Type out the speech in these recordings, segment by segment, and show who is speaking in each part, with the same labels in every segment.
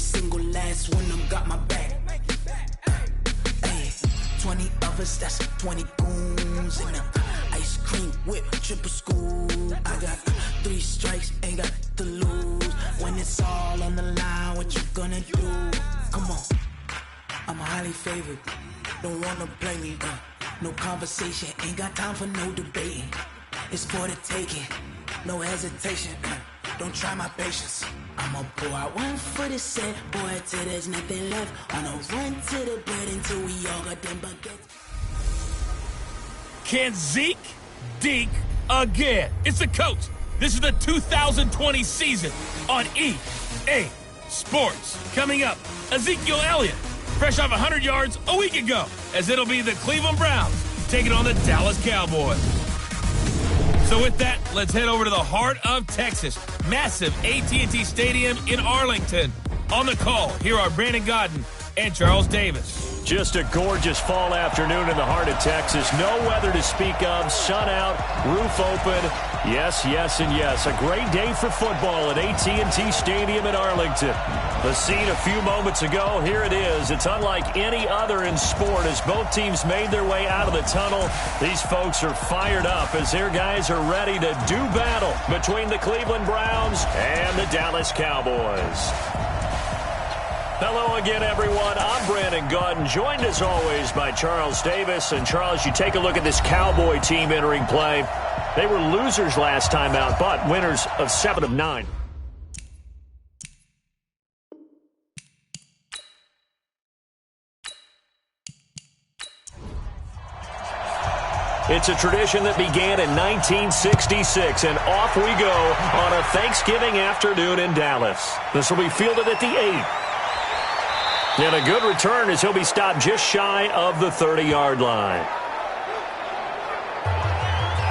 Speaker 1: single last one of them got my back. Hey, 20 of us, that's 20 goons in them. Ice cream whip, triple scoop. I got 3 strikes, ain't got to lose. When it's all on the line, what you gonna do? Come on, I'm highly favored. Don't wanna play me, no conversation, ain't got time for no debating. It's for the taking, no hesitation. Don't try my patience. I'ma pour out one for the set, boy, till there's nothing left. On a run to the bread until we all got them baguettes.
Speaker 2: Can Zeke dink again? It's the coach. This is the 2020 season on EA Sports. Coming up, Ezekiel Elliott, fresh off 100 yards a week ago, as it'll be the Cleveland Browns taking on the Dallas Cowboys. So with that, let's head over to the heart of Texas. Massive AT&T Stadium in Arlington. On the call, here are Brandon Godden and Charles Davis.
Speaker 3: Just a gorgeous fall afternoon in the heart of Texas. No weather to speak of. Sun out, roof open. Yes, yes, and yes. A great day for football at AT&T Stadium in Arlington. The scene a few moments ago, here it is. It's unlike any other in sport as both teams made their way out of the tunnel. These folks are fired up as their guys are ready to do battle between the Cleveland Browns and the Dallas Cowboys. Hello again, everyone. I'm Brandon Godden, joined as always by Charles Davis. And Charles, you take a look at this Cowboy team entering play. They were losers last time out, but winners of 7 of 9. It's a tradition that began in 1966, and off we go on a Thanksgiving afternoon in Dallas. This will be fielded at the 8. And a good return as he'll be stopped just shy of the 30-yard line.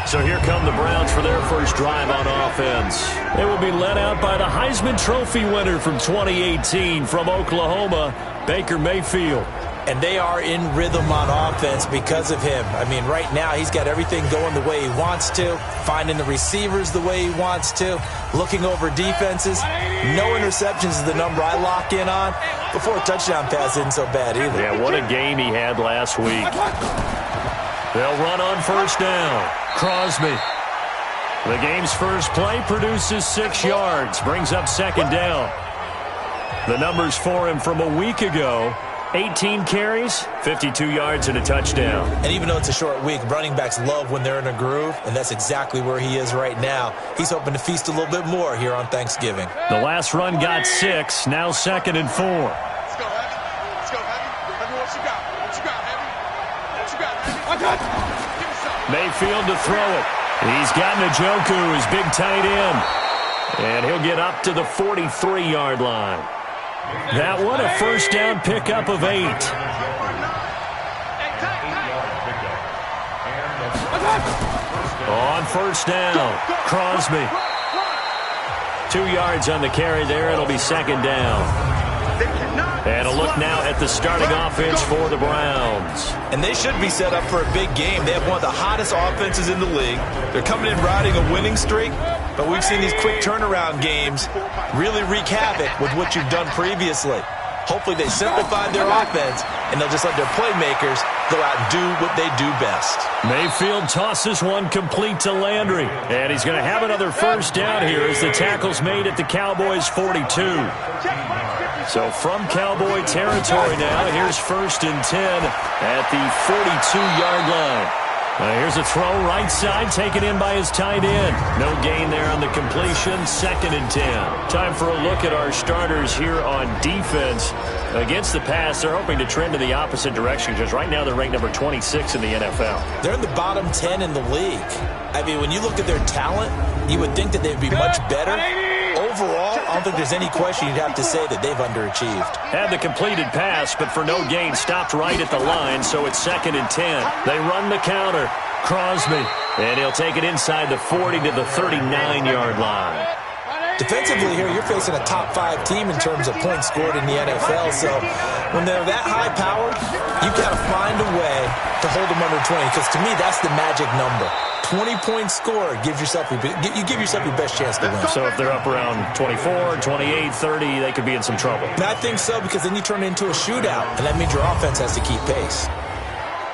Speaker 3: So here come the Browns for their first drive on offense. They will be led out by the Heisman Trophy winner from 2018 from Oklahoma, Baker Mayfield.
Speaker 4: And they are in rhythm on offense because of him. I mean, right now he's got everything going the way he wants to, finding the receivers the way he wants to, looking over defenses. No interceptions is the number I lock in on. Before a touchdown pass isn't so bad either.
Speaker 3: Yeah, what a game he had last week. They'll run on first down. Crosby. The game's first play produces 6 yards, brings up second down. The numbers for him from a week ago: 18 carries, 52 yards, and a touchdown.
Speaker 4: And even though it's a short week, running backs love when they're in a groove, and that's exactly where he is right now. He's hoping to feast a little bit more here on Thanksgiving.
Speaker 3: The last run got 6, now 2nd and 4.
Speaker 5: Let's go, Heavy. Let's go, Heavy. Heavy, what you got? What you got, Heavy? What you got, Heavy? I got you. Give me some.
Speaker 3: Mayfield to throw it. He's got Njoku, his big tight end. And he'll get up to the 43-yard line. That one, a first down pickup of 8. On first down, Crosby. 2 yards on the carry there. It'll be second down. And a look now at the starting offense for the Browns.
Speaker 4: And they should be set up for a big game. They have one of the hottest offenses in the league. They're coming in riding a winning streak, but we've seen these quick turnaround games really wreak havoc with what you've done previously. Hopefully they simplified their offense, and they'll just let their playmakers go out and do what they do best.
Speaker 3: Mayfield tosses one complete to Landry. And he's going to have another first down here as the tackle's made at the Cowboys' 42. So from Cowboy territory now, here's 1st and 10 at the 42-yard line. Here's a throw right side, taken in by his tight end. No gain there on the completion, 2nd and 10. Time for a look at our starters here on defense. Against the pass, they're hoping to trend in the opposite direction because right now they're ranked number 26 in the NFL.
Speaker 4: They're in the bottom 10 in the league. I mean, when you look at their talent, you would think that they'd be much better. Overall, I don't think there's any question you'd have to say that they've underachieved.
Speaker 3: Had the completed pass, but for no gain, stopped right at the line, so it's 2nd and 10. They run the counter. Crosby, and he'll take it inside the 40 to the 39-yard line.
Speaker 4: Defensively here, you're facing a top 5 team in terms of points scored in the NFL. So when they're that high powered, you've got to find a way to hold them under 20. Because to me, that's the magic number. 20-point score gives yourself you give yourself your best chance to win.
Speaker 3: So if they're up around 24, 28, 30, they could be in some trouble.
Speaker 4: And I think so, because then you turn it into a shootout, and that means your offense has to keep pace.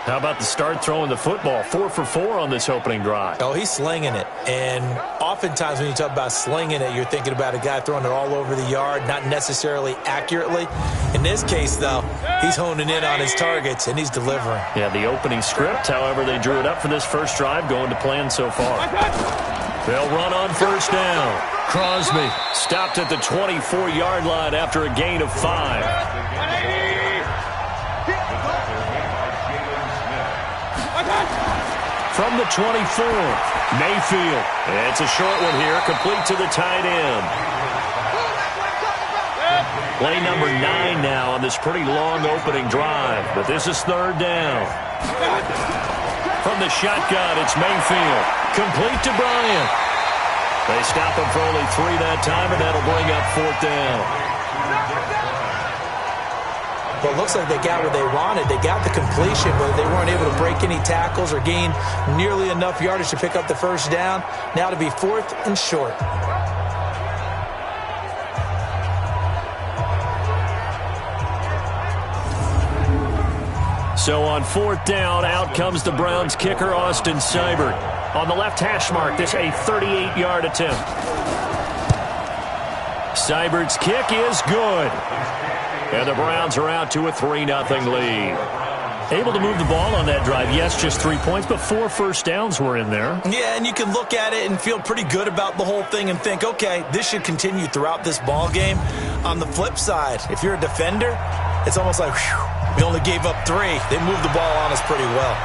Speaker 3: How about the start throwing the football? 4 for 4 on this opening drive.
Speaker 4: Oh, he's slinging it. And oftentimes when you talk about slinging it, you're thinking about a guy throwing it all over the yard, not necessarily accurately. In this case, though, he's honing in on his targets, and he's delivering.
Speaker 3: Yeah, the opening script, however, they drew it up for this first drive, going to plan so far. They'll run on first down. Crosby stopped at the 24-yard line after a gain of 5. From the 24, Mayfield. It's a short one here, complete to the tight end. Play number 9 now on this pretty long opening drive, but this is third down. From the shotgun, it's Mayfield. Complete to Bryant. They stop him for only 3 that time, and that'll bring up fourth down.
Speaker 4: Well, it looks like they got what they wanted. They got the completion, but they weren't able to break any tackles or gain nearly enough yardage to pick up the first down. Now to be 4th and short.
Speaker 3: So on fourth down, out comes the Browns kicker, Austin Seibert. On the left hash mark, this a 38-yard attempt. Seibert's kick is good. And the Browns are out to a 3-0 lead. Able to move the ball on that drive. Yes, just 3 points, but 4 first downs were in there.
Speaker 4: Yeah, and you can look at it and feel pretty good about the whole thing and think, okay, this should continue throughout this ball game. On the flip side, if you're a defender, it's almost like, whew, we only gave up 3. They moved the ball on us pretty well.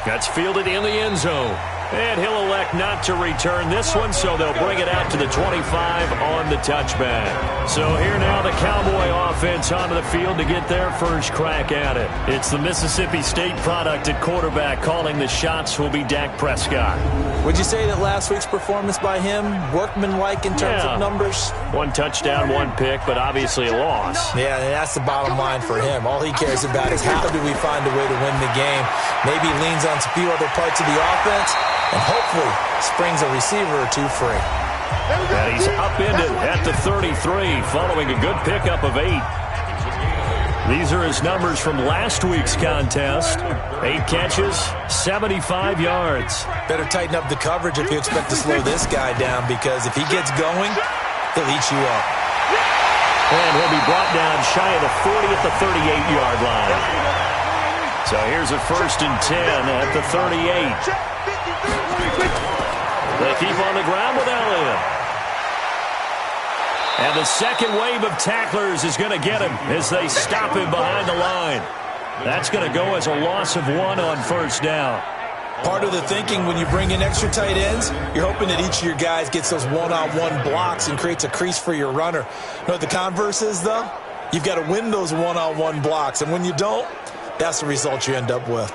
Speaker 3: That's fielded in the end zone. And he'll elect not to return this one, so they'll bring it out to the 25 on the touchback. So here now the Cowboy offense onto the field to get their first crack at it. It's the Mississippi State product at quarterback. Calling the shots will be Dak Prescott.
Speaker 4: Would you say that last week's performance by him, workmanlike in terms of numbers?
Speaker 3: 1 touchdown, 1 pick, but obviously a loss.
Speaker 4: Yeah, and that's the bottom line for him. All he cares about is how do we find a way to win the game. Maybe he leans on a few other parts of the offense, and hopefully springs a receiver or 2 free.
Speaker 3: And he's upended at the 33 following a good pickup of 8. These are his numbers from last week's contest. 8 catches, 75 yards.
Speaker 4: Better tighten up the coverage if you expect to slow this guy down, because if he gets going, he'll eat you up.
Speaker 3: And he'll be brought down shy of the 40 at the 38-yard line. So here's a 1st and 10 at the 38. They keep on the ground with Elliott. And the second wave of tacklers is going to get him as they stop him behind the line. That's going to go as a loss of 1 on first down.
Speaker 4: Part of the thinking when you bring in extra tight ends, you're hoping that each of your guys gets those one-on-one blocks and creates a crease for your runner. You know what the converse is, though? You've got to win those one-on-one blocks, and when you don't, that's the result you end up with.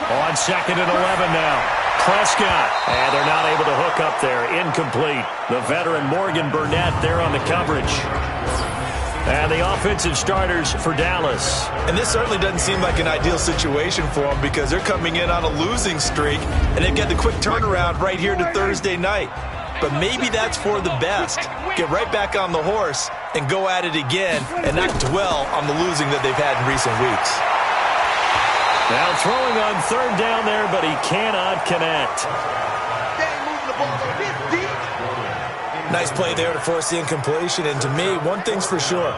Speaker 3: On 2nd and 11 now. Prescott. And they're not able to hook up there. Incomplete. The veteran Morgan Burnett there on the coverage. And the offensive starters for Dallas.
Speaker 4: And this certainly doesn't seem like an ideal situation for them, because they're coming in on a losing streak, and they've got the quick turnaround right here to Thursday night. But maybe that's for the best. Get right back on the horse and go at it again and not dwell on the losing that they've had in recent weeks.
Speaker 3: Now throwing on 3rd down there, but he cannot connect.
Speaker 4: Nice play there to force the incompletion. And to me, one thing's for sure.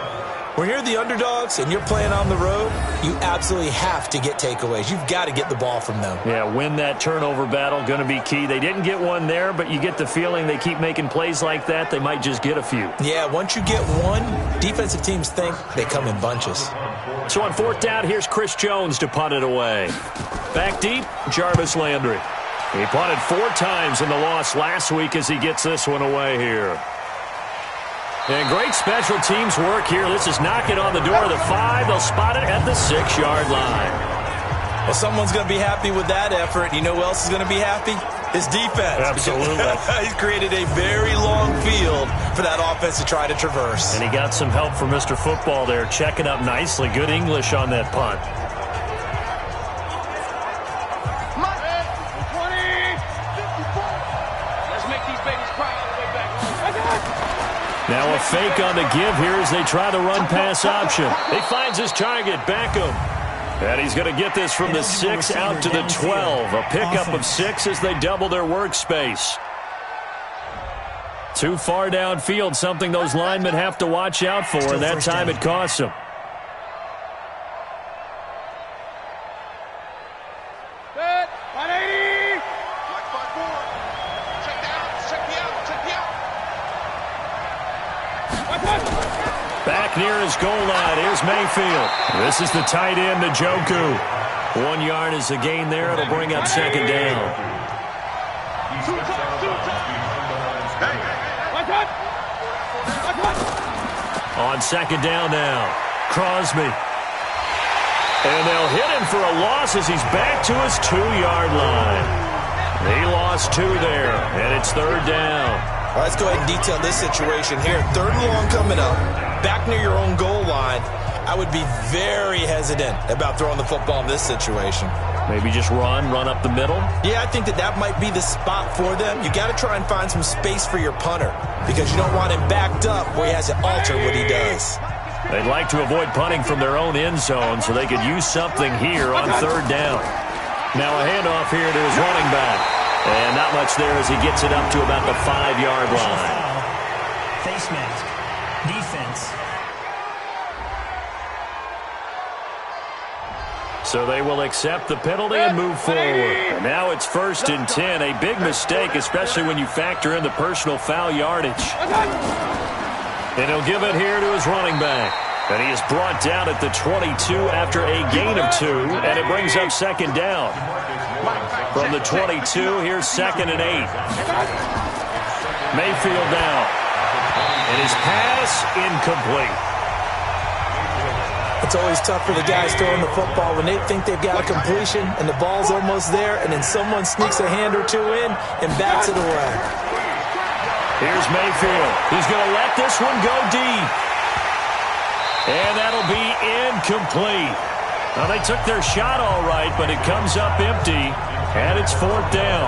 Speaker 4: When you're the underdogs and you're playing on the road, you absolutely have to get takeaways. You've got to get the ball from them.
Speaker 3: Yeah, win that turnover battle, going to be key. They didn't get one there, but you get the feeling they keep making plays like that, they might just get a few.
Speaker 4: Yeah, once you get one, defensive teams think they come in bunches.
Speaker 3: So on 4th down, here's Chris Jones to punt it away. Back deep, Jarvis Landry. He punted 4 times in the loss last week as he gets this one away here. And great special teams work here. This is knocking on the door of the 5. They'll spot it at the 6-yard line.
Speaker 4: Well, someone's going to be happy with that effort. You know who else is going to be happy? His defense.
Speaker 3: Absolutely.
Speaker 4: He's created a very long field for that offense to try to traverse.
Speaker 3: And he got some help from Mr. Football there, checking up nicely. Good English on that punt. Now a fake on the give here as they try the run-pass option. He finds his target, Beckham. And he's going to get this from the 6 out to the 12. A pickup of 6 as they double their workspace. Too far downfield, something those linemen have to watch out for, and that time it costs them. Back near his goal line. Here's Mayfield. This is the tight end, Njoku. 1 yard is the gain there. It'll bring up second down. On second down now. Crosby. And they'll hit him for a loss as he's back to his 2-yard line. He lost 2 there, and it's third down.
Speaker 4: All right, let's go ahead and detail this situation here. 3rd and long coming up. Back near your own goal line. I would be very hesitant about throwing the football in this situation.
Speaker 3: Maybe just run up the middle?
Speaker 4: Yeah, I think that might be the spot for them. You got to try and find some space for your punter because you don't want him backed up where he has to alter what he does.
Speaker 3: They'd like to avoid punting from their own end zone so they could use something here on third down. Now a handoff here to his running back. And not much there as he gets it up to about the 5-yard line.
Speaker 6: Face mask. Defense.
Speaker 3: So they will accept the penalty and move forward. And now it's 1st and 10. A big mistake, especially when you factor in the personal foul yardage. And he'll give it here to his running back. And he is brought down at the 22 after a gain of 2. And it brings up second down. From the 22, here's 2nd and 8. Mayfield now. And his pass incomplete.
Speaker 4: It's always tough for the guys throwing the football when they think they've got a completion and the ball's almost there, and then someone sneaks a hand or 2 in and bats it away.
Speaker 3: Here's Mayfield. He's going to let this one go deep. And that'll be incomplete. Now, they took their shot all right, but it comes up empty, and it's 4th down.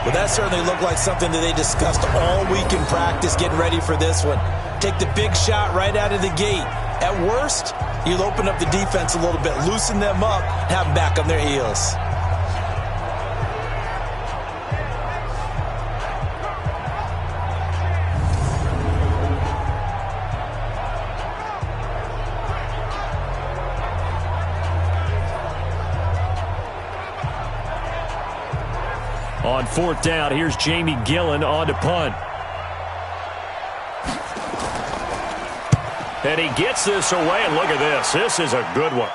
Speaker 4: Well, that certainly looked like something that they discussed all week in practice getting ready for this one. Take the big shot right out of the gate. At worst, you'll open up the defense a little bit, loosen them up, have them back on their heels.
Speaker 3: On 4th down, here's Jamie Gillen on to punt. And he gets this away, and look at this. This is a good one.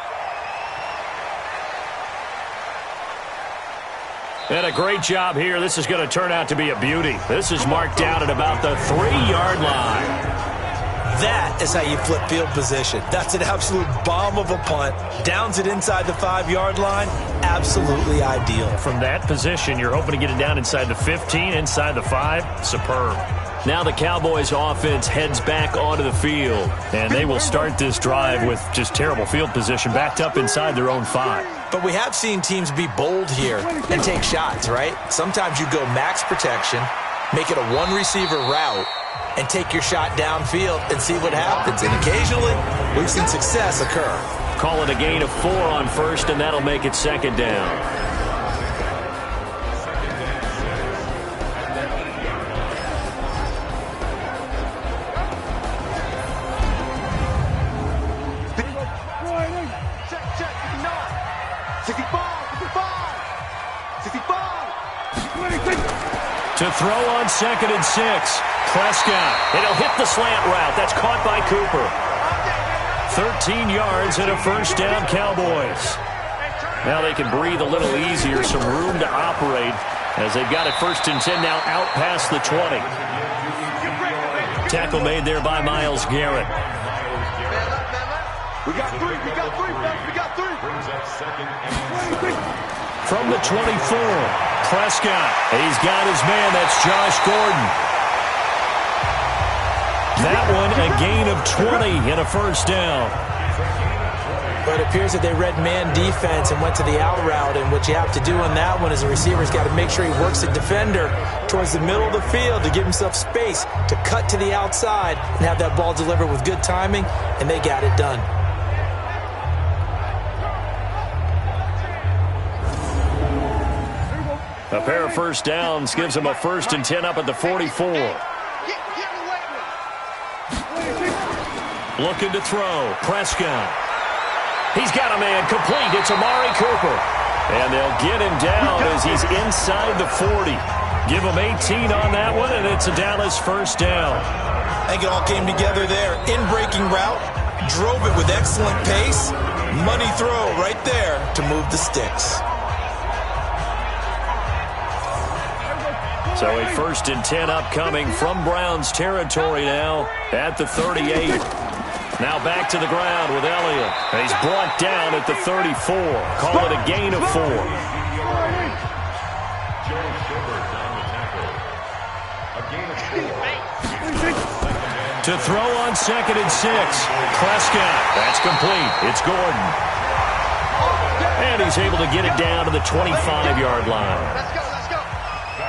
Speaker 3: And a great job here. This is going to turn out to be a beauty. This is marked down at about the 3-yard line.
Speaker 4: That is how you flip field position. That's an absolute bomb of a punt. Downs it inside the 5-yard line. Absolutely ideal.
Speaker 3: From that position, you're hoping to get it down inside the 15, inside the 5. Superb. Now the Cowboys offense heads back onto the field, and they will start this drive with just terrible field position backed up inside their own 5.
Speaker 4: But we have seen teams be bold here and take shots, right? Sometimes you go max protection, make it a 1-receiver route, and take your shot downfield and see what happens. And occasionally, we've seen success occur.
Speaker 3: Call it a gain of 4 on 1st, and that'll make it 2nd down. To throw on 2nd and 6. Prescott. And he'll hit the slant route. That's caught by Cooper. 13 yards and a 1st down, Cowboys. Now they can breathe a little easier. Some room to operate as they've got it 1st and 10 now out past the 20. Tackle made there by Myles Garrett.
Speaker 5: We got three, we got three, we got three.
Speaker 3: From the 24, Prescott. He's got his man. That's Josh Gordon. That one, a gain of 20 and a first down.
Speaker 7: But it appears that they read man defense and went to the out route, and what you have to do on that one is the receiver's got to make sure he works the defender towards the middle of the field to give himself space to cut to the outside and have that ball delivered with good timing, and they got it done.
Speaker 3: A pair of first downs gives him a 1st and 10 up at the 44. Looking to throw. Prescott. He's got a man complete. It's Amari Cooper. And they'll get him down as he's inside the 40. Give him 18 on that one, and it's a Dallas first down.
Speaker 4: I think it all came together there. In-breaking route. Drove it with excellent pace. Money throw right there to move the sticks.
Speaker 3: So a 1st and 10 upcoming from Browns territory now at the 38. Now back to the ground with Elliott. And he's brought down at the 34. Call it a gain of 4. To throw on 2nd and 6. Prescott. That's complete. It's Gordon. And he's able to get it down to the 25-yard line.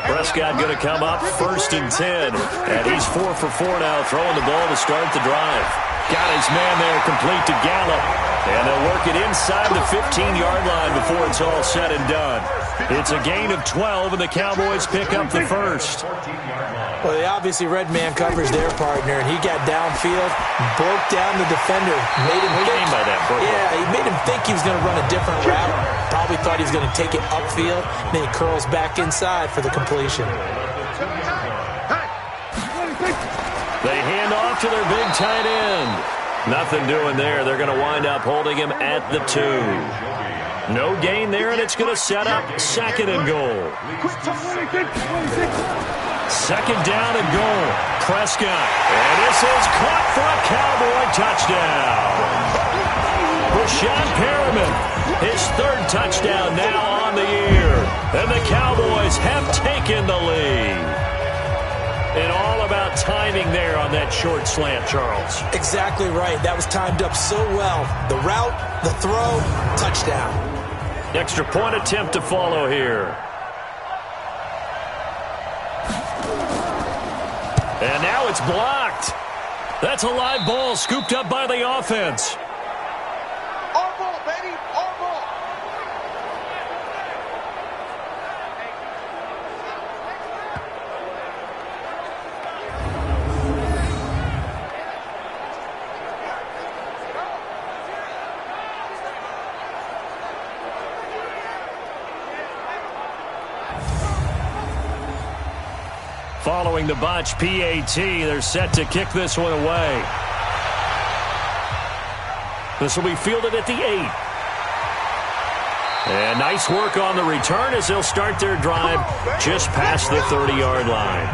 Speaker 3: Prescott going to come up 1st and 10. And he's 4 for 4 now, throwing the ball to start the drive. Got his man there complete to Gallup. And they'll work it inside the 15-yard line before it's all said and done. It's a gain of 12, and the Cowboys pick up the first.
Speaker 7: Well, they obviously read man coverage their partner, and he got downfield, broke down the defender, made him think.
Speaker 3: By that,
Speaker 7: he made him think he was going to run a different route. Probably thought he was going to take it upfield. Then he curls back inside for the completion.
Speaker 3: They hand off to their big tight end. Nothing doing there. They're going to wind up holding him at the 2. No gain there, and it's going to set up 2nd and goal. 2nd down and goal. Prescott. And this is caught for a Cowboy touchdown. Rashad Perriman, his 3rd touchdown now on the year. And the Cowboys have taken the lead. And all about timing there on that short slant, Charles.
Speaker 7: Exactly right. That was timed up so well. The route, the throw, touchdown.
Speaker 3: Extra point attempt to follow here. And now it's blocked. That's a live ball scooped up by the offense.
Speaker 5: Our ball, baby. Our ball.
Speaker 3: Following the botch PAT, they're set to kick this one away. This will be fielded at the 8. And nice work on the return as they'll start their drive just past the 30-yard line.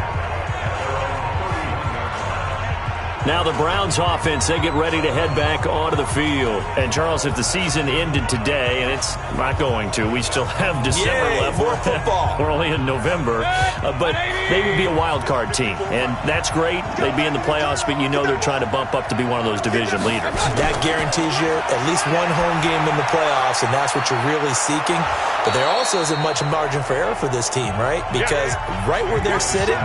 Speaker 3: Now the Browns offense, they get ready to head back onto the field. And Charles, if the season ended today, and it's not going to, we still have December left.
Speaker 7: More football.
Speaker 3: We're only in November. But they would be a wild card team. And that's great. They'd be in the playoffs, but you know they're trying to bump up to be one of those division leaders.
Speaker 7: That guarantees you at least one home game in the playoffs, and that's what you're really seeking. But there also isn't much margin for error for this team, right? Because right where they're sitting,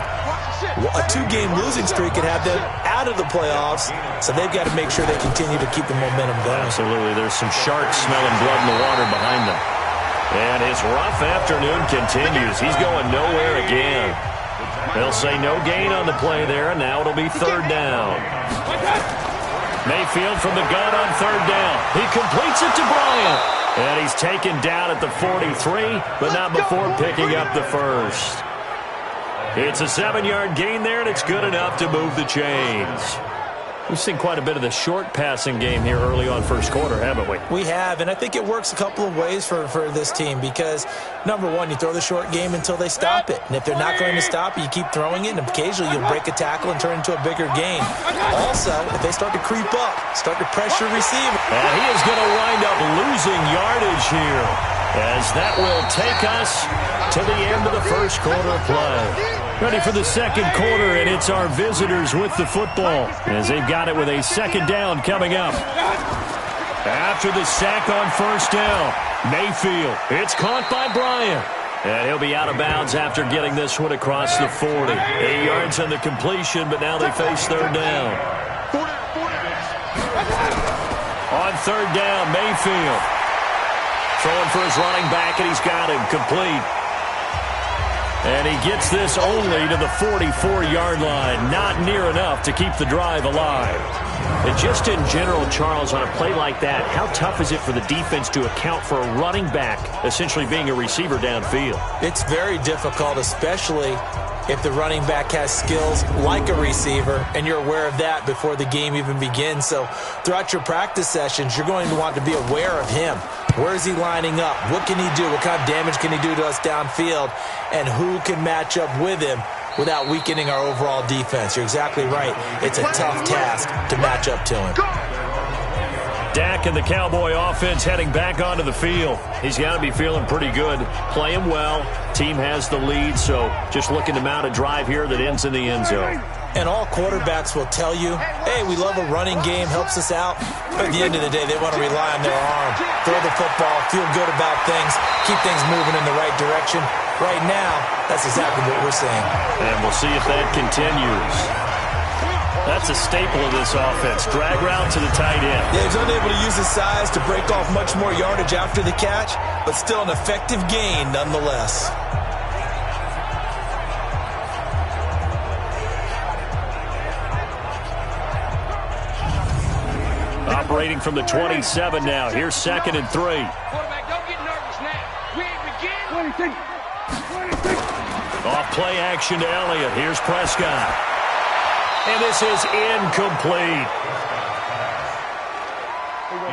Speaker 7: a 2-game losing streak could have them out of the playoffs, so they've got to make sure they continue to keep the momentum going.
Speaker 3: Absolutely. There's some sharks smelling blood in the water behind them. And his rough afternoon continues. He's going nowhere again. They'll say no gain on the play there, and now it'll be 3rd down. Mayfield from the gun on 3rd down. He completes it to Bryant. And he's taken down at the 43, but not before picking up the first. It's a 7-yard gain there, and it's good enough to move the chains. We've seen quite a bit of the short passing game here early on first quarter, haven't we?
Speaker 7: We have, and I think it works a couple of ways for this team because, number one, you throw the short game until they stop it. And if they're not going to stop it, you keep throwing it, and occasionally you'll break a tackle and turn into a bigger gain. Also, if they start to creep up, start to pressure receiver.
Speaker 3: And he is going to wind up losing yardage here, as that will take us to the end of the first quarter play. Ready for the second quarter, and it's our visitors with the football as they've got it with a second down coming up. After the sack on first down, Mayfield. It's caught by Bryant. And he'll be out of bounds after getting this one across the 40. 8 yards on the completion, but now they face third down. On third down, Mayfield. Throwing for his running back, and he's got him complete. And he gets this only to the 44-yard line. Not near enough to keep the drive alive. And just in general, Charles, on a play like that, how tough is it for the defense to account for a running back essentially being a receiver downfield?
Speaker 7: It's very difficult, especially if the running back has skills like a receiver, and you're aware of that before the game even begins. So throughout your practice sessions, you're going to want to be aware of him. Where is he lining up? What can he do? What kind of damage can he do to us downfield? And who can match up with him without weakening our overall defense? You're exactly right. It's a tough task to match up to him.
Speaker 3: Dak and the Cowboy offense heading back onto the field. He's got to be feeling pretty good. Playing well. Team has the lead, so just looking to mount a drive here that ends in the end zone.
Speaker 7: And all quarterbacks will tell you, hey, we love a running game, helps us out. But at the end of the day, they want to rely on their arm. Throw the football, feel good about things, keep things moving in the right direction. Right now, that's exactly what we're seeing.
Speaker 3: And we'll see if that continues. That's a staple of this offense. Drag route to the tight end.
Speaker 7: Yeah, he's unable to use his size to break off much more yardage after the catch, but still an effective gain nonetheless.
Speaker 3: Operating from the 27 now. Here's 2nd and 3.
Speaker 5: Quarterback, don't get nervous now. We ain't begin.
Speaker 3: Off play action to Elliott. Here's Prescott. And this is incomplete.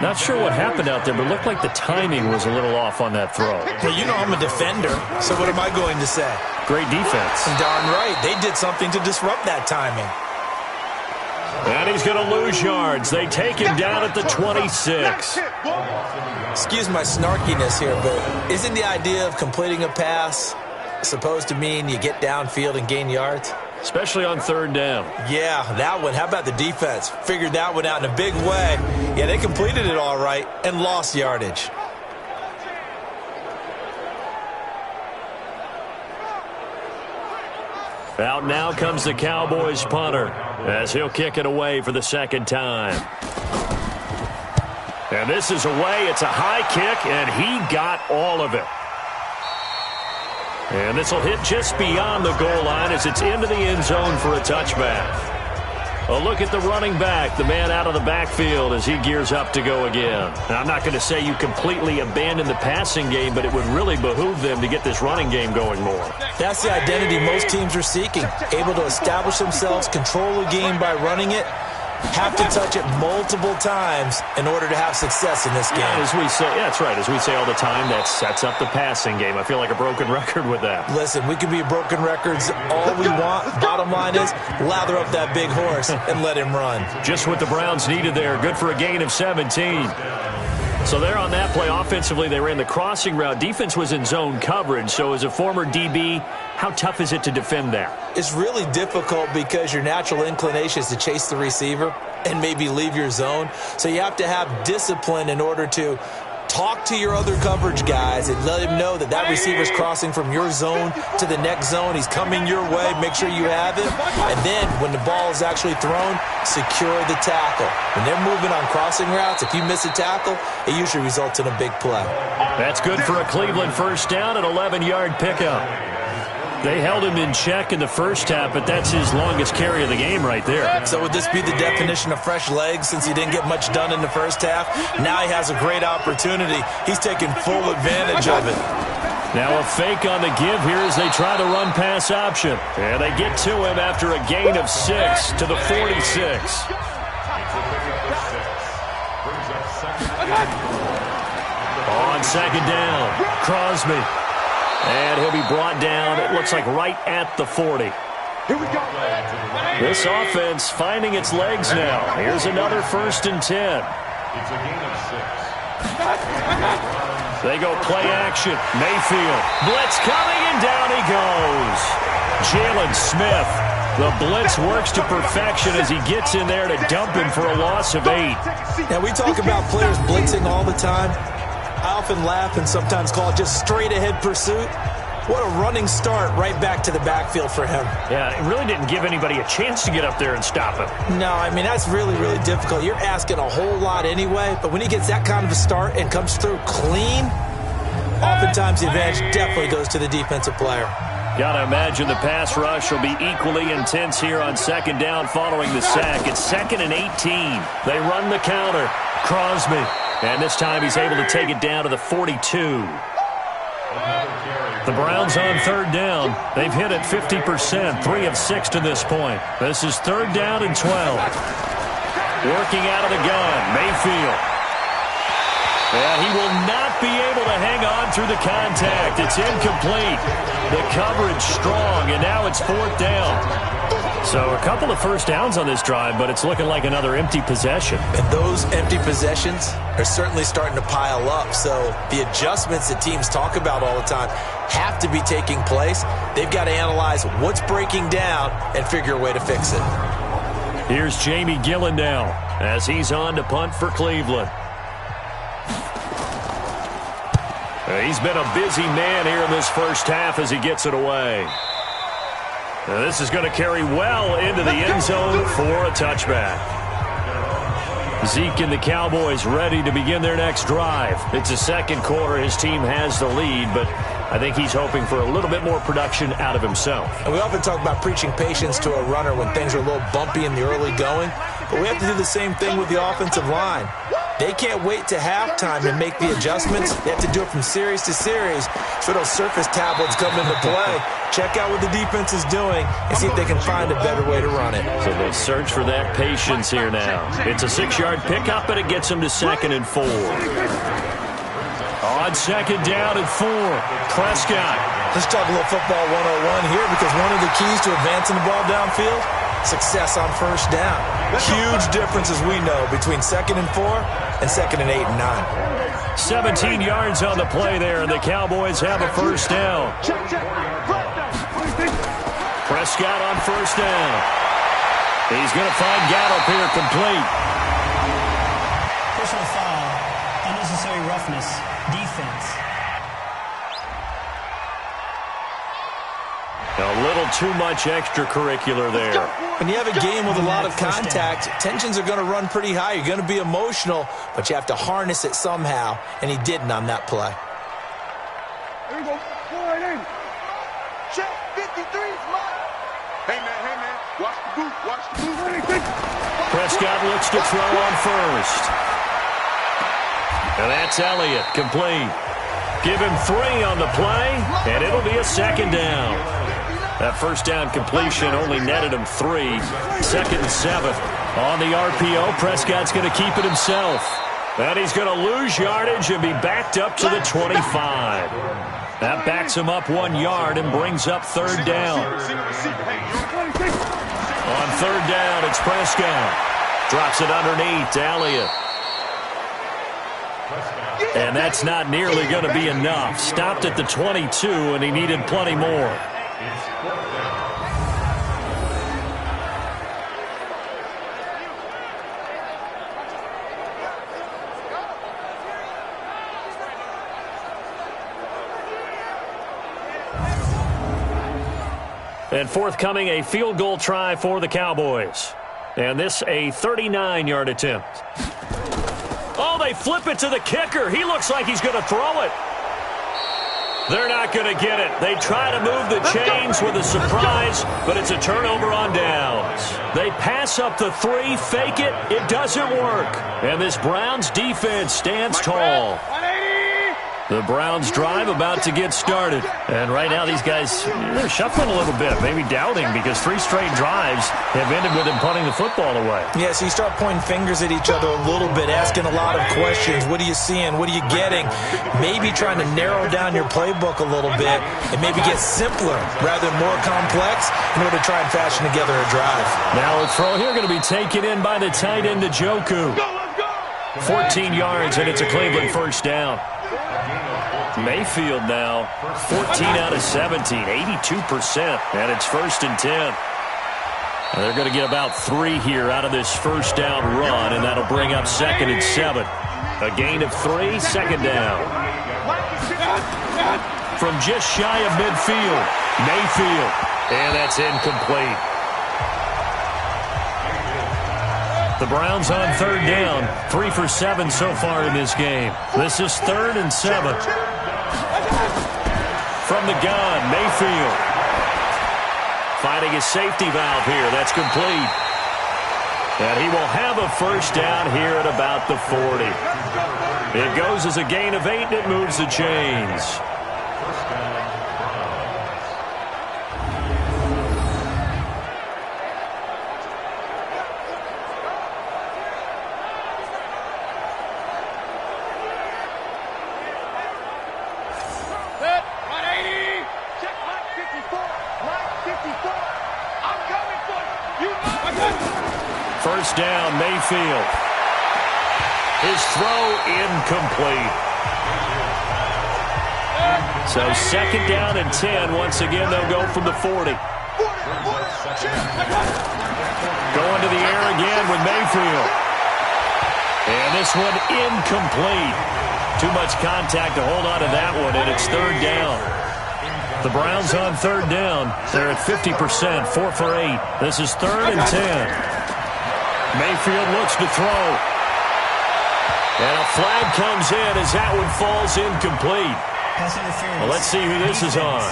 Speaker 3: Not sure what happened out there, but it looked like the timing was a little off on that throw.
Speaker 7: Well, you know I'm a defender, so what am I going to say?
Speaker 3: Great defense.
Speaker 7: Darn right. They did something to disrupt that timing.
Speaker 3: And he's going to lose yards. They take him down at the 26.
Speaker 7: Excuse my snarkiness here, but isn't the idea of completing a pass supposed to mean you get downfield and gain yards?
Speaker 3: Especially on third down.
Speaker 7: Yeah, that one. How about the defense? Figured that one out in a big way. Yeah, they completed it all right and lost yardage.
Speaker 3: Out now comes the Cowboys punter as he'll kick it away for the second time. And this is away. It's a high kick, and he got all of it. And this will hit just beyond the goal line as it's into the end zone for a touchback. A look at the running back, the man out of the backfield as he gears up to go again. Now, I'm not going to say you completely abandon the passing game, but it would really behoove them to get this running game going more.
Speaker 7: That's the identity most teams are seeking. Able to establish themselves, control the game by running it, have to touch it multiple times in order to have success in this game.
Speaker 3: Yeah, as we say, yeah, that's right. As we say all the time, that sets up the passing game. I feel like a broken record with that.
Speaker 7: Listen, we can be broken records all we want. Bottom line is, lather up that big horse and let him run.
Speaker 3: Just what the Browns needed there. Good for a gain of 17. So there on that play, offensively, they ran the crossing route. Defense was in zone coverage. So as a former DB, how tough is it to defend that?
Speaker 7: It's really difficult because your natural inclination is to chase the receiver and maybe leave your zone. So you have to have discipline in order to talk to your other coverage guys and let him know that that receiver's crossing from your zone to the next zone. He's coming your way. Make sure you have him. And then when the ball is actually thrown, secure the tackle. When they're moving on crossing routes, if you miss a tackle, it usually results in a big play.
Speaker 3: That's good for a Cleveland first down, an 11-yard pickup. They held him in check in the first half, but that's his longest carry of the game right there.
Speaker 7: So would this be the definition of fresh legs since he didn't get much done in the first half? Now he has a great opportunity. He's taking full advantage of it.
Speaker 3: Now a fake on the give here as they try to run pass option. And they get to him after a gain of 6 to the 46. On second down, Crosby. And he'll be brought down, it looks like right at the 40.
Speaker 5: Here we go.
Speaker 3: This offense finding its legs now. Here's another 1st and 10.
Speaker 5: It's a gain of 6.
Speaker 3: They go play action. Mayfield. Blitz coming, and down he goes. Jalen Smith. The blitz works to perfection as he gets in there to dump him for a loss of 8.
Speaker 7: Now, we talk about players blitzing all the time. I often laugh and sometimes call it just straight-ahead pursuit. What a running start right back to the backfield for him.
Speaker 3: Yeah, it really didn't give anybody a chance to get up there and stop him.
Speaker 7: No, I mean, that's really, really difficult. You're asking a whole lot anyway, but when he gets that kind of a start and comes through clean, oftentimes the advantage definitely goes to the defensive player.
Speaker 3: Gotta imagine the pass rush will be equally intense here on second down following the sack. It's 2nd and 18. They run the counter. Crosby. And this time he's able to take it down to the 42. The Browns on 3rd down. They've hit it 50%, 3 of 6 to this point. This is 3rd down and 12. Working out of the gun, Mayfield. Yeah, he will not be able to hang on through the contact. It's incomplete. The coverage strong, and now it's 4th down. So a couple of first downs on this drive, but it's looking like another empty possession.
Speaker 7: And those empty possessions are certainly starting to pile up. So the adjustments that teams talk about all the time have to be taking place. They've got to analyze what's breaking down and figure a way to fix it.
Speaker 3: Here's Jamie Gillendow as he's on to punt for Cleveland. He's been a busy man here in this first half as he gets it away. Now this is going to carry well into the end zone for a touchback. Zeke and the Cowboys ready to begin their next drive. It's the second quarter. His team has the lead, but I think he's hoping for a little bit more production out of himself.
Speaker 7: And we often talk about preaching patience to a runner when things are a little bumpy in the early going, but we have to do the same thing with the offensive line. They can't wait to halftime to make the adjustments. They have to do it from series to series so those surface tablets come into play. Check out what the defense is doing and see if they can find a better way to run it.
Speaker 3: So they search for that patience here now. It's a 6-yard pickup, and it gets them to 2nd and 4. On 2nd down and 4, Prescott.
Speaker 7: Let's talk a little football 101 here, because one of the keys to advancing the ball downfield, success on first down. Huge difference, as we know, between 2nd and 4 and 2nd and 8 and 9.
Speaker 3: 17 yards on the play there, and the Cowboys have a first down. Prescott on first down. He's going to find Gallup here complete.
Speaker 6: Personal foul, unnecessary roughness, defense.
Speaker 3: A little too much extracurricular there.
Speaker 7: When you have a game with a lot of contact, tensions are going to run pretty high. You're going to be emotional, but you have to harness it somehow, and he didn't on that play.
Speaker 5: Here we go. Check 53 is mine. Hey, man. Watch the boot.
Speaker 3: Prescott looks to throw on first. And that's Elliott, complete. Give him 3 on the play, and it'll be a 2nd down. That first down completion only netted him 3. 2nd and 7. On the RPO, Prescott's going to keep it himself. And he's going to lose yardage and be backed up to the 25. That backs him up 1 yard and brings up 3rd down. On 3rd down, it's Prescott. Drops it underneath to Elliott. And that's not nearly going to be enough. Stopped at the 22, and he needed plenty more. And forthcoming, a field goal try for the Cowboys. And this a 39-yard attempt. Oh, they flip it to the kicker. He looks like he's going to throw it. They're not going to get it. They try to move the chains with a surprise, but it's a turnover on downs. They pass up the 3, fake it. It doesn't work. And this Browns defense stands tall. The Browns drive about to get started. And right now these guys, they're shuffling a little bit, maybe doubting, because 3 straight drives have ended with them punting the football away.
Speaker 7: Yeah, so you start pointing fingers at each other a little bit, asking a lot of questions. What are you seeing? What are you getting? Maybe trying to narrow down your playbook a little bit and maybe get simpler rather than more complex in order to try and fashion together a drive.
Speaker 3: Now a throw here going to be taken in by the tight end, Njoku. 14 yards, and it's a Cleveland first down. Mayfield now, 14 out of 17, 82%, and it's 1st and 10. And they're going to get about 3 here out of this first down run, and that'll bring up 2nd and 7. A gain of 3, 2nd down. From just shy of midfield, Mayfield, and that's incomplete. The Browns on 3rd down, 3 for 7 so far in this game. This is 3rd and 7. From the gun, Mayfield. Finding a safety valve here. That's complete. And he will have a first down here at about the 40. It goes as a gain of 8, and it moves the chains. First down, Mayfield. His throw incomplete. So 2nd down and 10. Once again, they'll go from the 40. Going to the air again with Mayfield. And this one incomplete. Too much contact to hold on to that one, and it's 3rd down. The Browns on 3rd down. They're at 50%, 4 for 8. This is 3rd and 10. Mayfield looks to throw. And a flag comes in as that one falls incomplete. Well, let's see who this is on.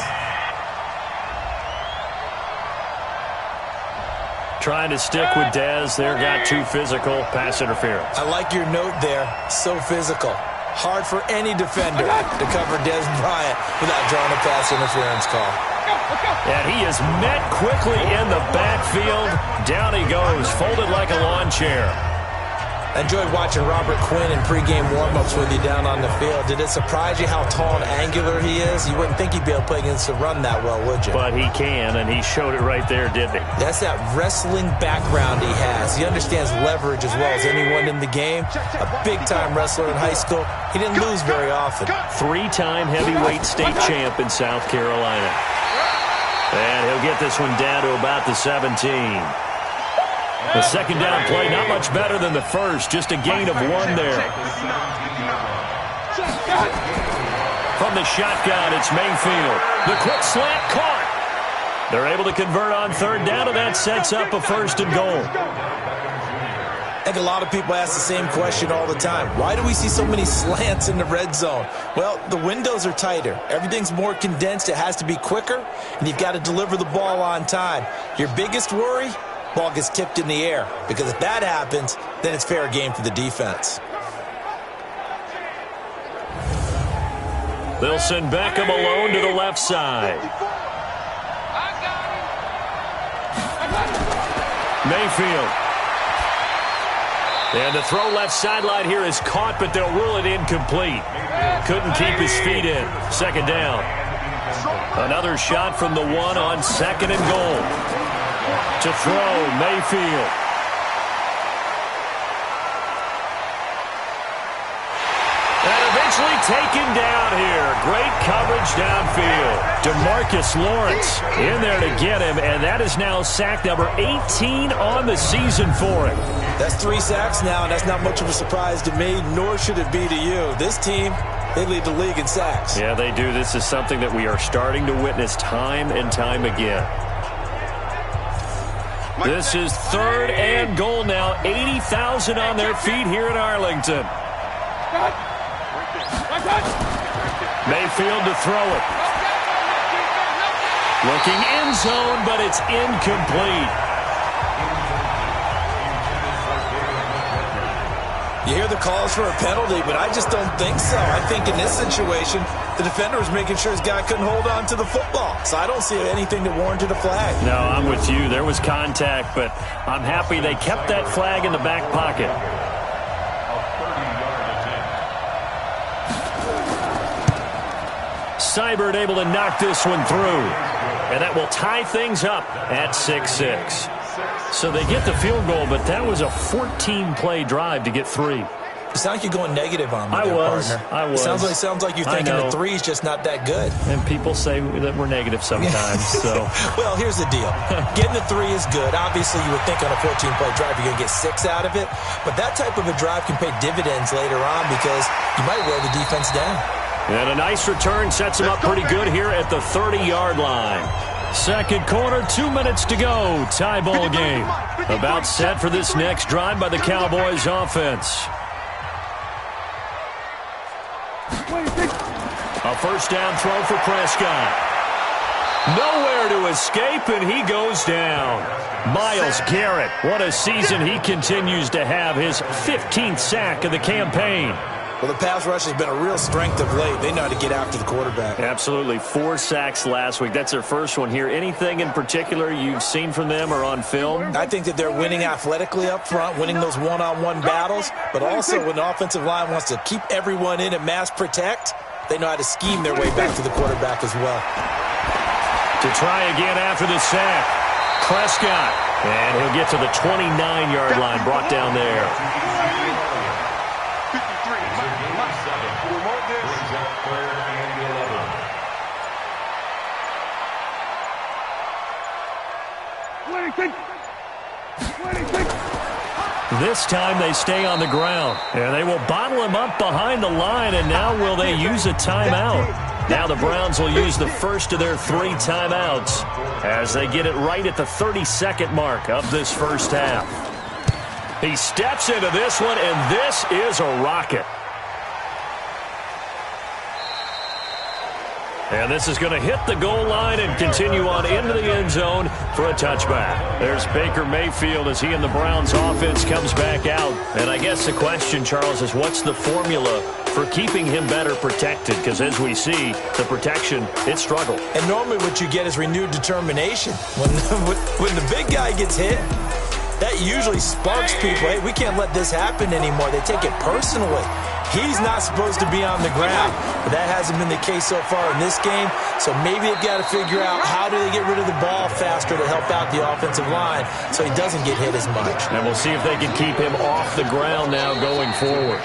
Speaker 3: Trying to stick with Dez. There, got too physical. Pass interference.
Speaker 7: I like your note there. So physical. Hard for any defender to cover Dez Bryant without drawing a pass interference call.
Speaker 3: And he is met quickly in the backfield. Down he goes, folded like a lawn chair.
Speaker 7: I enjoyed watching Robert Quinn in pregame warm-ups with you down on the field. Did it surprise you how tall and angular he is? You wouldn't think he'd be able to play against the run that well, would you?
Speaker 3: But he can, and he showed it right there, didn't he?
Speaker 7: That's that wrestling background he has. He understands leverage as well as anyone in the game. A big-time wrestler in high school. He didn't lose very often.
Speaker 3: 3-time heavyweight state champ in South Carolina. And he'll get this one down to about the 17. The 2nd down play, not much better than the first, just a gain of 1 there. From the shotgun, it's Mayfield. The quick slant caught. They're able to convert on 3rd down, and that sets up a 1st and goal.
Speaker 7: I think a lot of people ask the same question all the time. Why do we see so many slants in the red zone? Well, the windows are tighter. Everything's more condensed. It has to be quicker, and you've got to deliver the ball on time. Your biggest worry? Ball gets tipped in the air, because if that happens, then it's fair game for the defense.
Speaker 3: They'll send Beckham alone to the left side. Mayfield. And the throw left sideline here is caught, but they'll rule it incomplete. Couldn't keep his feet in. 2nd down. Another shot from the 1 on 2nd and goal. To throw, Mayfield. And eventually taken down here. Great coverage downfield. DeMarcus Lawrence in there to get him, and that is now sack number 18 on the season for him.
Speaker 7: That's 3 sacks now, and that's not much of a surprise to me, nor should it be to you. This team, they lead the league in sacks.
Speaker 3: Yeah, they do. This is something that we are starting to witness time and time again. This is 3rd and goal now. 80,000 on their feet here in Arlington. Mayfield to throw it. Looking end zone, but it's incomplete.
Speaker 7: You hear the calls for a penalty, but I just don't think so. I think in this situation, the defender was making sure his guy couldn't hold on to the football. So I don't see anything that warranted a flag.
Speaker 3: No, I'm with you. There was contact, but I'm happy they kept that flag in the back pocket. Seibert able to knock this one through. And that will tie things up at 6-6. So they get the field goal, but that was a 14-play drive to get 3.
Speaker 7: It sounds like you're going negative on me, partner.
Speaker 3: I was.
Speaker 7: It sounds like you're thinking the 3 is just not that good.
Speaker 3: And people say that we're negative sometimes. So,
Speaker 7: well, here's the deal. Getting the 3 is good. Obviously, you would think on a 14-play drive you're going to get 6 out of it. But that type of a drive can pay dividends later on because you might wear the defense down.
Speaker 3: And a nice return sets him up pretty good here at the 30-yard line. Second quarter, 2 minutes to go. Tie ball game. About set for this next drive by the Cowboys offense. A first down throw for Prescott. Nowhere to escape, and he goes down. Myles Garrett, what a season he continues to have. His 15th sack of the campaign.
Speaker 7: Well, the pass rush has been a real strength of late. They know how to get after the quarterback.
Speaker 3: Absolutely. 4 sacks last week. That's their first one here. Anything in particular you've seen from them or on film?
Speaker 7: I think that they're winning athletically up front, winning those one-on-one battles, but also when the offensive line wants to keep everyone in and mass protect, they know how to scheme their way back to the quarterback as well.
Speaker 3: To try again after the sack, Prescott. And he'll get to the 29-yard line, brought down there. This time they stay on the ground, and they will bottle him up behind the line, and now will they use a timeout? Now the Browns will use the first of their 3 timeouts as they get it right at the 32nd mark of this first half. He steps into this one, and this is a rocket. And this is going to hit the goal line and continue on into the end zone for a touchback. There's Baker Mayfield as he and the Browns offense comes back out. And I guess the question, Charles, is what's the formula for keeping him better protected? Because as we see, the protection, it struggled.
Speaker 7: And normally what you get is renewed determination. When the big guy gets hit, that usually sparks people. Hey, we can't let this happen anymore. They take it personally. He's not supposed to be on the ground, but that hasn't been the case so far in this game. So maybe they've got to figure out how do they get rid of the ball faster to help out the offensive line so he doesn't get hit as much.
Speaker 3: And we'll see if they can keep him off the ground now going forward.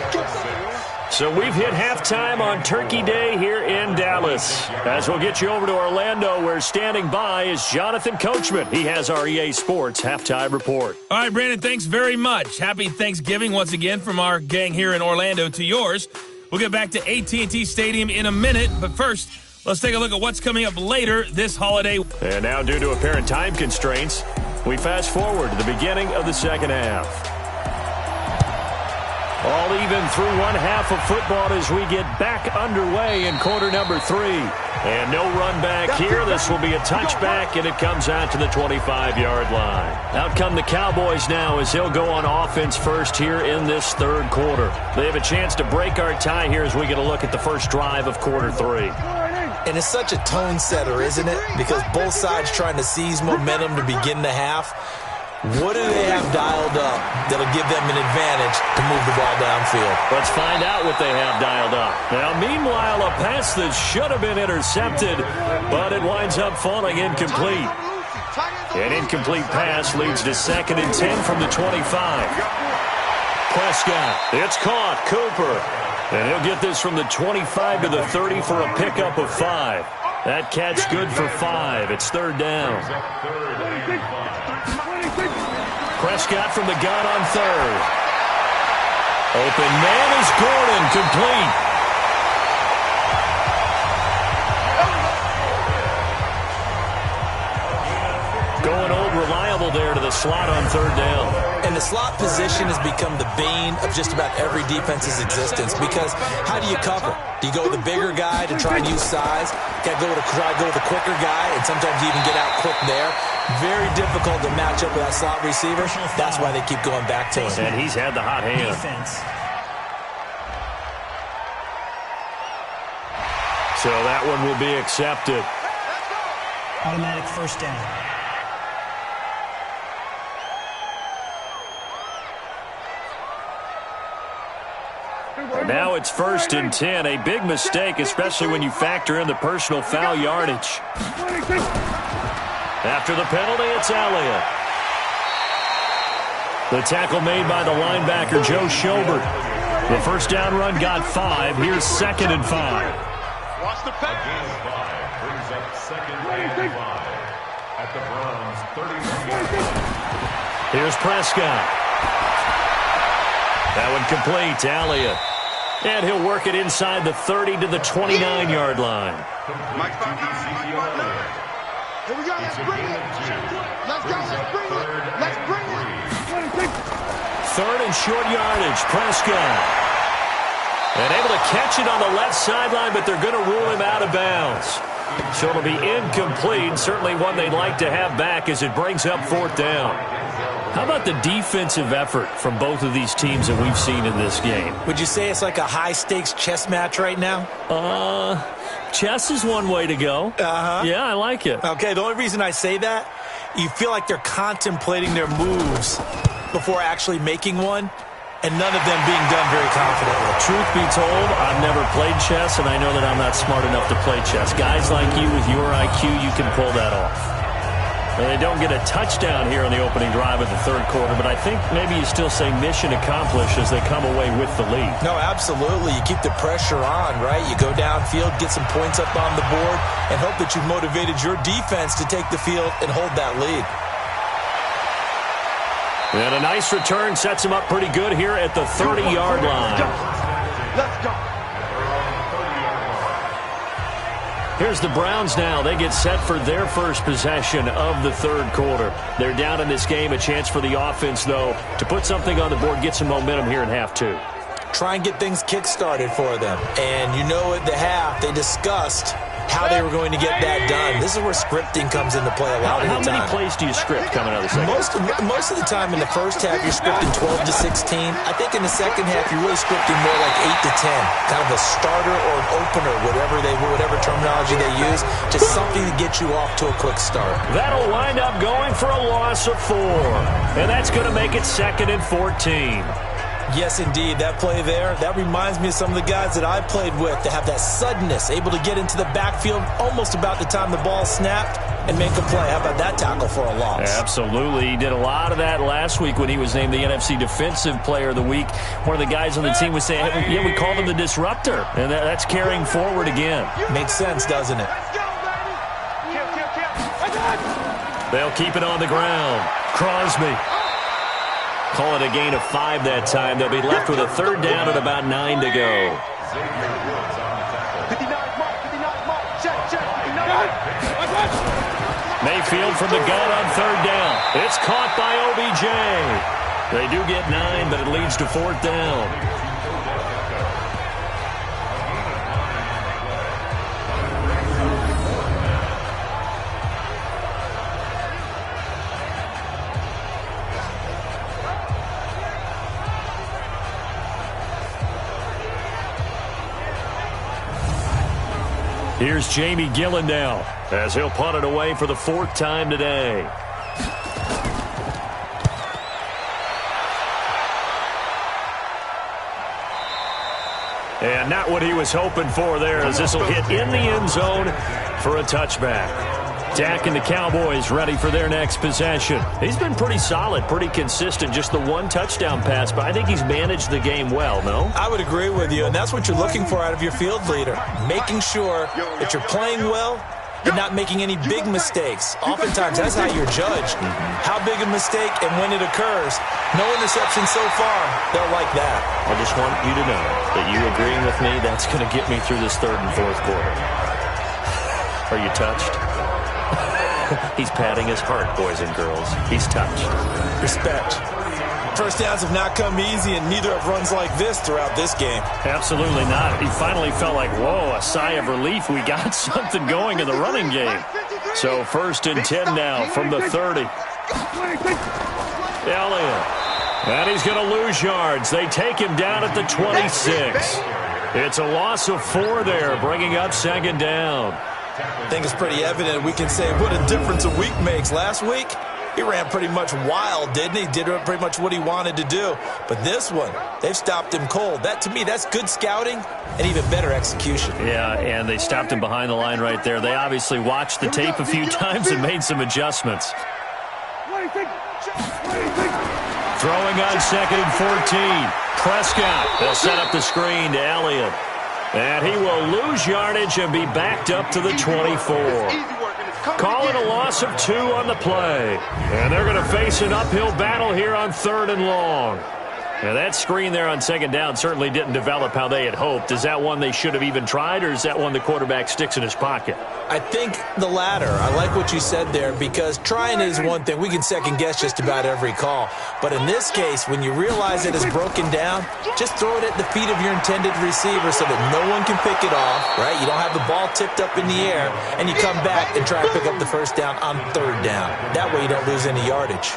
Speaker 3: So we've hit halftime on Turkey Day here in Dallas. As we'll get you over to Orlando, where standing by is Jonathan Coachman. He has our EA Sports halftime report.
Speaker 2: All right, Brandon, thanks very much. Happy Thanksgiving once again from our gang here in Orlando to yours. We'll get back to AT&T Stadium in a minute, but first, let's take a look at what's coming up later this holiday.
Speaker 3: And now, due to apparent time constraints, we fast forward to the beginning of the second half. All even through one half of football as we get back underway in quarter number 3. And no run back here. This will be a touchback, and it comes out to the 25-yard line. Out come the Cowboys now as they'll go on offense first here in this third quarter. They have a chance to break our tie here as we get a look at the first drive of quarter 3.
Speaker 7: And it's such a tone setter, isn't it? Because both sides trying to seize momentum to begin the half. What do they have dialed up that'll give them an advantage to move the ball downfield?
Speaker 3: Let's find out what they have dialed up. Now, meanwhile, a pass that should have been intercepted, but it winds up falling incomplete. An incomplete pass leads to 2nd and 10 from the 25. Prescott, it's caught. Cooper. And he'll get this from the 25 to the 30 for a pickup of 5. That catch good for 5. It's 3rd down. Prescott from the gun on 3rd. Open man is Gordon, complete. Going old reliable there to the slot on 3rd down.
Speaker 7: And the slot position has become the bane of just about every defense's existence because how do you cover? Do you go with the bigger guy to try and use size? Got to try to go with the quicker guy, and sometimes you even get out quick there. Very difficult to match up with that slot receiver. That's why they keep going back to him.
Speaker 3: And he's had the hot hand.
Speaker 6: Defense.
Speaker 3: So that one will be accepted.
Speaker 6: Automatic first down.
Speaker 3: Now it's 1st and 10. A big mistake, especially when you factor in the personal foul yardage. After the penalty, it's Elliott. The tackle made by the linebacker, Joe Schobert. The first down run got 5. Here's 2nd and 5.
Speaker 5: Watch the pass.
Speaker 8: Brings up 2nd and 5 at the Browns 31.
Speaker 3: Here's Prescott. That one complete to Elliott. And he'll work it inside the 30 to the 29-yard line.
Speaker 5: Mike, here we go. Let's bring it. Let's go. Let's bring it. Let's bring it.
Speaker 3: 3rd and short yardage. Prescott. And able to catch it on the left sideline, but they're going to rule him out of bounds. So it'll be incomplete. Certainly one they'd like to have back as it brings up 4th down. How about the defensive effort from both of these teams that we've seen in this game?
Speaker 7: Would you say it's like a high-stakes chess match right now?
Speaker 3: Chess is one way to go.
Speaker 7: Uh-huh.
Speaker 3: Yeah, I like it.
Speaker 7: Okay, the only reason I say that, you feel like they're contemplating their moves before actually making one, and none of them being done very confidently.
Speaker 3: Truth be told, I've never played chess, and I know that I'm not smart enough to play chess. Guys like you with your IQ, you can pull that off. And they don't get a touchdown here on the opening drive of the 3rd quarter, but I think maybe you still say mission accomplished as they come away with the lead.
Speaker 7: No, absolutely. You keep the pressure on, right? You go downfield, get some points up on the board, and hope that you've motivated your defense to take the field and hold that lead.
Speaker 3: And a nice return sets him up pretty good here at the 30-yard line.
Speaker 5: Let's go.
Speaker 3: Here's the Browns now. They get set for their first possession of the 3rd quarter. They're down in this game. A chance for the offense, though, to put something on the board, get some momentum here in half 2.
Speaker 7: Try and get things kick-started for them. And you know at the half, they discussed how they were going to get that done. This is where scripting comes into play a lot of the time.
Speaker 3: How many plays do you script coming out of the second?
Speaker 7: Most of the time in the first half, you're scripting 12 to 16. I think in the second half, you're really scripting more like 8 to 10. Kind of a starter or an opener, whatever terminology they use, just something to get you off to a quick start.
Speaker 3: That'll wind up going for a loss of 4. And that's going to make it 2nd and 14.
Speaker 7: Yes, indeed. That play there, that reminds me of some of the guys that I played with that have that suddenness, able to get into the backfield almost about the time the ball snapped and make a play. How about that tackle for a loss?
Speaker 3: Absolutely. He did a lot of that last week when he was named the NFC Defensive Player of the Week. One of the guys on the team was saying, hey, yeah, we called him the disruptor. And that's carrying forward again.
Speaker 7: Makes sense, doesn't it?
Speaker 3: They'll keep it on the ground. Crosby. Call it a gain of 5 that time. They'll be left with a 3rd down and about 9 to go. Mayfield from the gun on 3rd down. It's caught by OBJ. They do get 9, but it leads to 4th down. Here's Jamie Gillen now as he'll punt it away for the 4th time today. And not what he was hoping for there, as this will hit in the end zone for a touchback. Dak and the Cowboys ready for their next possession. He's been pretty solid, pretty consistent, just the 1 touchdown pass, but I think he's managed the game well, no?
Speaker 7: I would agree with you, and that's what you're looking for out of your field leader, making sure that you're playing well and not making any big mistakes. Oftentimes, that's how you're judged. How big a mistake and when it occurs. No interception so far. They'll like that.
Speaker 3: I just want you to know that you agreeing with me, that's going to get me through this 3rd and 4th quarter. Are you touched? He's patting his heart, boys and girls. He's touched.
Speaker 7: Respect. First downs have not come easy, and neither have runs like this throughout this game.
Speaker 3: Absolutely not. He finally felt like, whoa, a sigh of relief. We got something going in the running game. So 1st and 10 now from the 30. Elliott. And he's going to lose yards. They take him down at the 26. It's a loss of 4 there, bringing up second down.
Speaker 7: I think it's pretty evident. We can say what a difference a week makes. Last week, he ran pretty much wild, didn't he? Did pretty much what he wanted to do. But this one, they've stopped him cold. That, to me, that's good scouting and even better execution.
Speaker 3: Yeah, and they stopped him behind the line right there. They obviously watched the tape a few times and made some adjustments. Throwing on 2nd and 14. Prescott will set up the screen to Elliott. And he will lose yardage and be backed up to the 24. Call it a loss of 2 on the play. And they're going to face an uphill battle here on 3rd and long. Now, that screen there on 2nd down certainly didn't develop how they had hoped. Is that one they should have even tried, or is that one the quarterback sticks in his pocket?
Speaker 7: I think the latter. I like what you said there, because trying is one thing. We can second-guess just about every call. But in this case, when you realize it is broken down, just throw it at the feet of your intended receiver so that no one can pick it off, right? You don't have the ball tipped up in the air, and you come back and try to pick up the first down on 3rd down. That way you don't lose any yardage.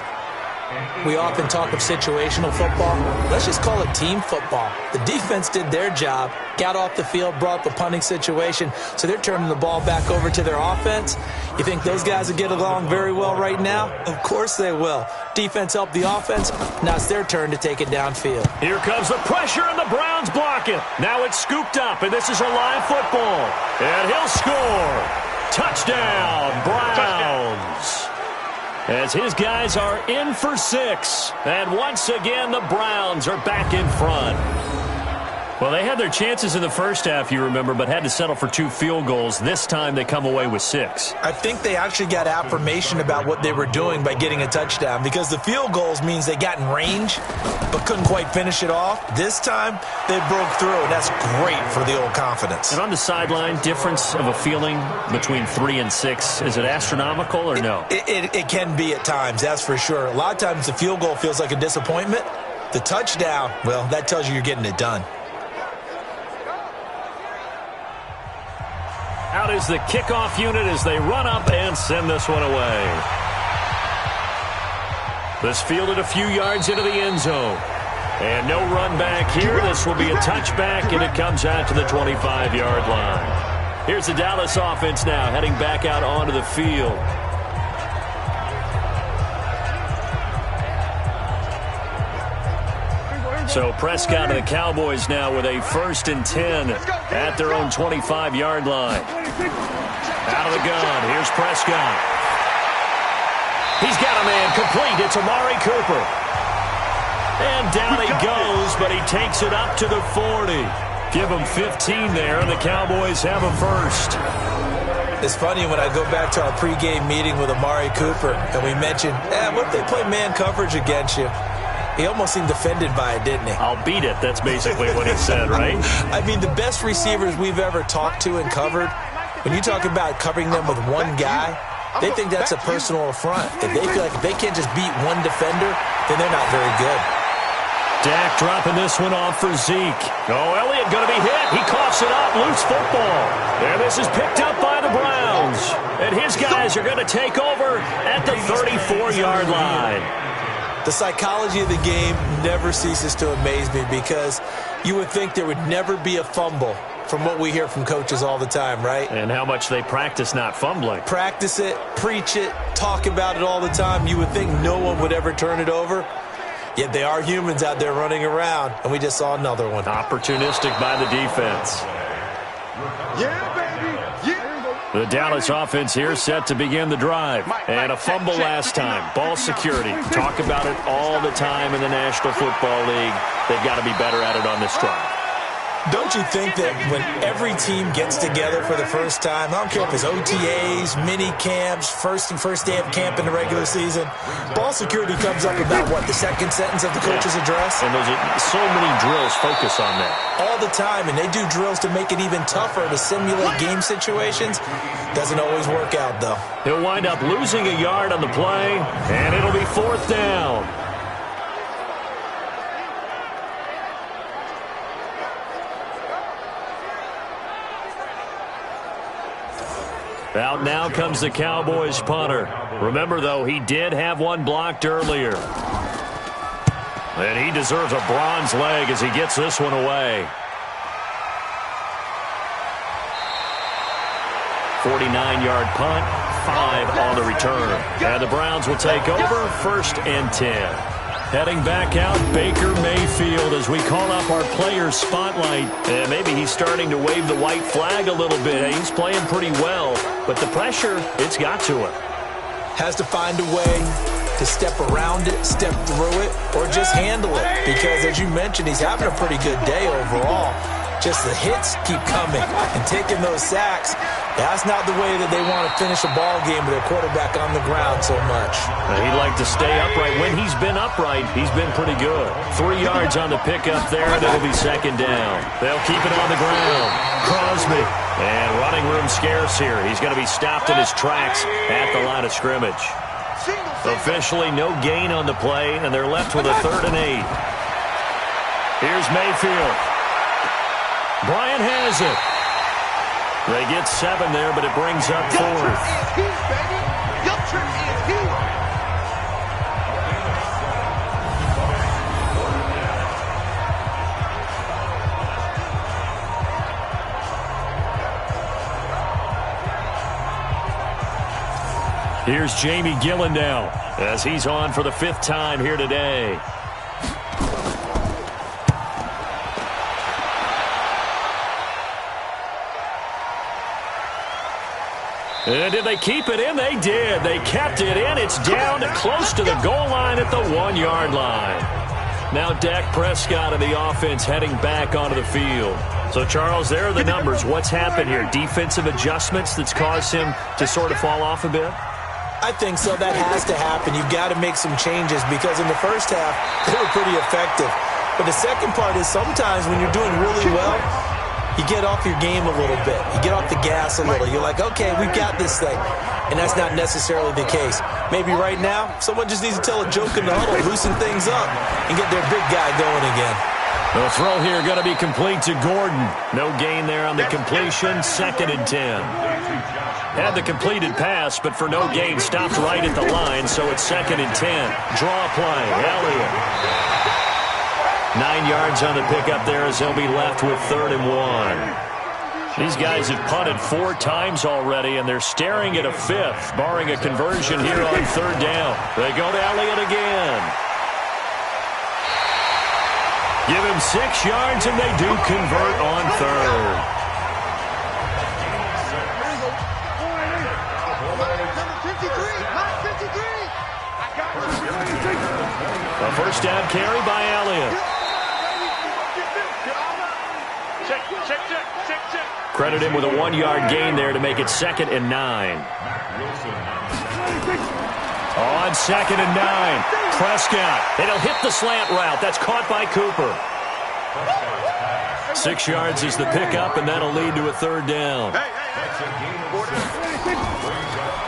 Speaker 7: We often talk of situational football. Let's just call it team football. The defense did their job, got off the field, brought the punting situation, so they're turning the ball back over to their offense. You think those guys will get along very well right now? Of course they will. Defense helped the offense. Now it's their turn to take it downfield.
Speaker 3: Here comes the pressure, and the Browns block it. Now it's scooped up, and this is a live football. And he'll score. Touchdown, Browns. As his guys are in for 6. And once again, the Browns are back in front. Well, they had their chances in the first half, you remember, but had to settle for 2 field goals. This time they come away with 6.
Speaker 7: I think they actually got affirmation about what they were doing by getting a touchdown, because the field goals means they got in range but couldn't quite finish it off. This time they broke through, and that's great for the old confidence.
Speaker 3: And on the sideline, difference of a feeling between 3 and 6, is it astronomical or no?
Speaker 7: It can be at times, that's for sure. A lot of times the field goal feels like a disappointment. The touchdown, well, that tells you you're getting it done.
Speaker 3: Out is the kickoff unit as they run up and send this one away. This fielded a few yards into the end zone. And no run back here. This will be a touchback, and it comes out to the 25-yard line. Here's the Dallas offense now heading back out onto the field. So Prescott and the Cowboys now with a 1st and 10 at their own 25-yard line. Out of the gun, here's Prescott. He's got a man complete. It's Amari Cooper. And down he goes, but he takes it up to the 40. Give him 15 there, and the Cowboys have a 1st.
Speaker 7: It's funny when I go back to our pregame meeting with Amari Cooper, and we mentioned, what if they play man coverage against you? He almost seemed offended by it, didn't he?
Speaker 3: I'll beat it. That's basically what he said, right?
Speaker 7: I mean, the best receivers we've ever talked to and covered, when you talk about covering them with one guy, they think that's a personal affront. If they feel like if they can't just beat one defender, then they're not very good.
Speaker 3: Dak dropping this one off for Zeke. Oh, Elliott going to be hit. He coughs it up. Loose football. And this is picked up by the Browns. And his guys are going to take over at the 34-yard line.
Speaker 7: The psychology of the game never ceases to amaze me, because you would think there would never be a fumble from what we hear from coaches all the time, right?
Speaker 3: And how much they practice not fumbling.
Speaker 7: Practice it, preach it, talk about it all the time. You would think no one would ever turn it over. Yet they are humans out there running around, and we just saw another one.
Speaker 3: Opportunistic by the defense.
Speaker 5: Yeah, baby. Yeah.
Speaker 3: The Dallas offense here set to begin the drive. And a fumble last time. Ball security. Talk about it all the time in the National Football League. They've got to be better at it on this drive.
Speaker 7: Don't you think that when every team gets together for the first time, I don't care if it's OTAs, mini camps, first day of camp in the regular season, ball security comes up about, what, the second sentence of the coach's address?
Speaker 3: And there's so many drills focus on that.
Speaker 7: All the time, and they do drills to make it even tougher to simulate game situations. Doesn't always work out, though.
Speaker 3: He'll wind up losing a yard on the play, and it'll be 4th down. Out now comes the Cowboys punter. Remember, though, he did have one blocked earlier. And he deserves a bronze leg as he gets this one away. 49-yard punt, 5 on the return. And the Browns will take over, 1st and 10. Heading back out, Baker Mayfield as we call up our players spotlight. And maybe he's starting to wave the white flag a little bit. He's playing pretty well, but the pressure, it's got to him.
Speaker 7: Has to find a way to step around it, step through it, or just handle it. Because as you mentioned, he's having a pretty good day overall. Just the hits keep coming and taking those sacks. That's not the way that they want to finish a ball game with their quarterback on the ground so much.
Speaker 3: He'd like to stay upright. When he's been upright, he's been pretty good. 3 yards on the pickup there, and it'll be 2nd down. They'll keep it on the ground. Crosby. And running room scarce here. He's going to be stopped in his tracks at the line of scrimmage. Officially no gain on the play, and they're left with a 3rd and 8. Here's Mayfield. Bryant has it. They get 7 there, but it brings up 4th. Here's Jamie Gillen now as he's on for the 5th time here today. And did they keep it in? They did. They kept it in. It's down close to the goal line at the 1-yard line. Now Dak Prescott of the offense heading back onto the field. So, Charles, there are the numbers. What's happened here? Defensive adjustments that's caused him to sort of fall off a bit?
Speaker 7: I think so. That has to happen. You've got to make some changes because in the first half, they were pretty effective. But the second part is sometimes when you're doing really well, you get off your game a little bit. You get off the gas a little. You're like, okay, we've got this thing. And that's not necessarily the case. Maybe right now, someone just needs to tell a joke in the huddle, loosen things up, and get their big guy going again.
Speaker 3: The throw here going to be complete to Gordon. No gain there on the completion. 2nd and 10. Had the completed pass, but for no gain, stopped right at the line, so it's 2nd and 10. Draw play, Elliott. 9 yards on the pickup there as they'll be left with 3rd and 1. These guys have punted 4 times already, and they're staring at a 5th, barring a conversion here on 3rd down. They go to Elliott again. Give him 6 yards, and they do convert on 3rd. A 1st down carry by Elliott. Credit him with a 1-yard gain there to make it 2nd and 9. On 2nd and 9, Prescott. And he'll hit the slant route. That's caught by Cooper. 6 yards is the pickup, and that'll lead to a 3rd down.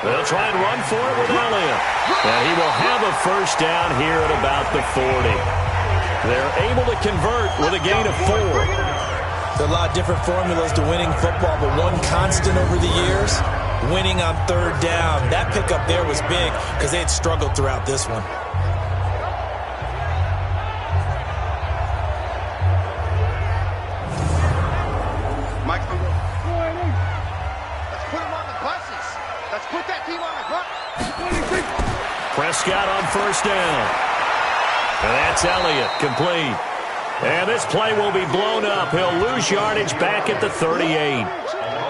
Speaker 3: They'll try and run for it with Elliott. And he will have a 1st down here at about the 40. They're able to convert with a gain of 4.
Speaker 7: There are a lot of different formulas to winning football, but one constant over the years, winning on 3rd down. That pickup there was big because they had struggled throughout this one.
Speaker 3: Prescott on 1st down. And that's Elliott, complete. And this play will be blown up. He'll lose yardage back at the 38.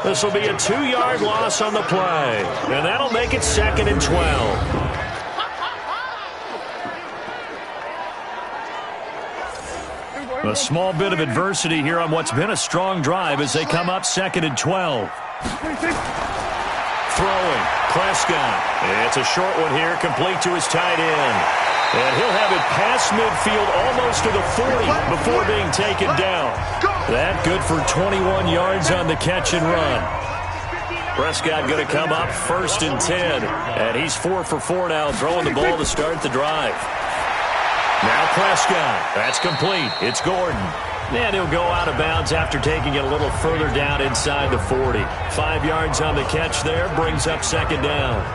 Speaker 3: This will be a 2-yard loss on the play. And that'll make it 2nd and 12. A small bit of adversity here on what's been a strong drive as they come up 2nd and 12. Throwing, Prescott. It's a short one here, complete to his tight end. And he'll have it past midfield almost to the 40 before being taken down. That good for 21 yards on the catch and run. Prescott going to come up 1st and 10. And he's 4 for 4 now, throwing the ball to start the drive. Now Prescott. That's complete. It's Gordon. And he'll go out of bounds after taking it a little further down inside the 40. 5 yards on the catch there, brings up 2nd down.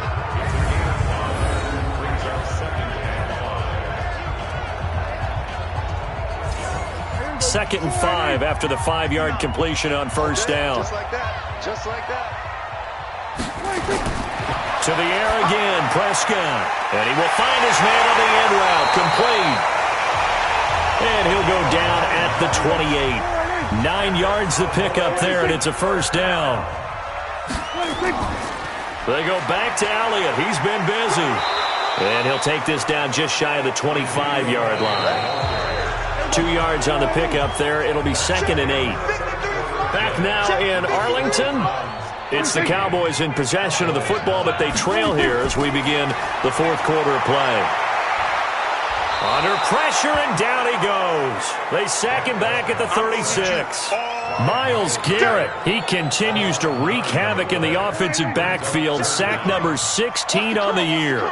Speaker 3: Second and 5 after the 5-yard completion on 1st down.
Speaker 5: Just like that. Just like that.
Speaker 3: To the air again, Prescott. And he will find his man on the end route. Complete. And he'll go down at the 28. 9 yards to pick up there, and it's a first down. They go back to Elliott. He's been busy. And he'll take this down just shy of the 25-yard line. 2 yards on the pickup there. It'll be 2nd and 8. Back now in Arlington. It's the Cowboys in possession of the football, but they trail here as we begin the 4th quarter of play. Under pressure, and down he goes. They sack him back at the 36. Myles Garrett, he continues to wreak havoc in the offensive backfield. Sack number 16 on the year.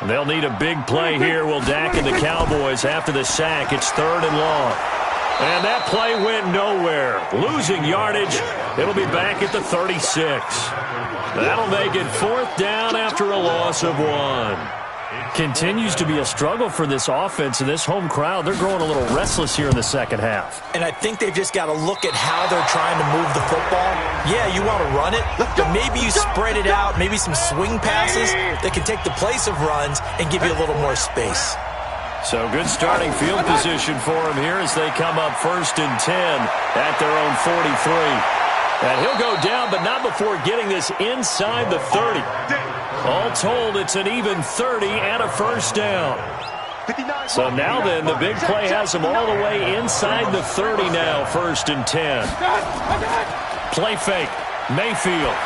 Speaker 3: They'll need a big play here, will Dak and the Cowboys. After the sack, it's 3rd and long. And that play went nowhere. Losing yardage. It'll be back at the 36. That'll make it 4th down after a loss of 1. Continues to be a struggle for this offense and this home crowd. They're growing a little restless here in the second half.
Speaker 7: And I think they've just got to look at how they're trying to move the football. Yeah, you want to run it, but maybe you spread it out, maybe some swing passes that can take the place of runs and give you a little more space.
Speaker 3: So good starting field position for him here as they come up 1st and 10 at their own 43. And he'll go down, but not before getting this inside the 30. All told, it's an even 30 and a first down. So now then, the big play has them all the way inside the 30 now, 1st and 10. Play fake, Mayfield.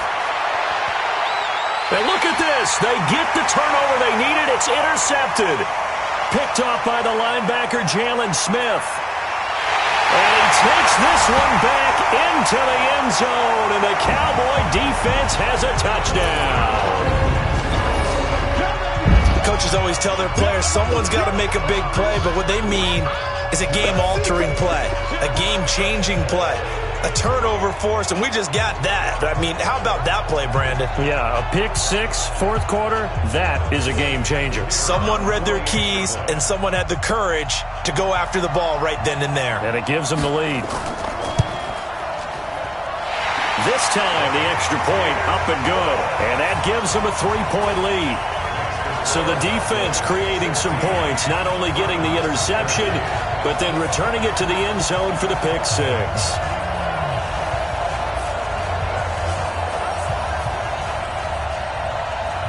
Speaker 3: And look at this. They get the turnover they needed. It's intercepted. Picked off by the linebacker, Jalen Smith. And he takes this one back into the end zone, and the Cowboy defense has a touchdown.
Speaker 7: Coaches always tell their players someone's got to make a big play, but what they mean is a game-altering play, a game-changing play, a turnover force, and we just got that. I mean, how about that play, Brandon?
Speaker 3: Yeah, a pick 6, 4th quarter, that is a game-changer.
Speaker 7: Someone read their keys, and someone had the courage to go after the ball right then and there.
Speaker 3: And it gives them the lead. This time, the extra point up and good, and that gives them a 3-point lead. So the defense creating some points, not only getting the interception, but then returning it to the end zone for the pick 6.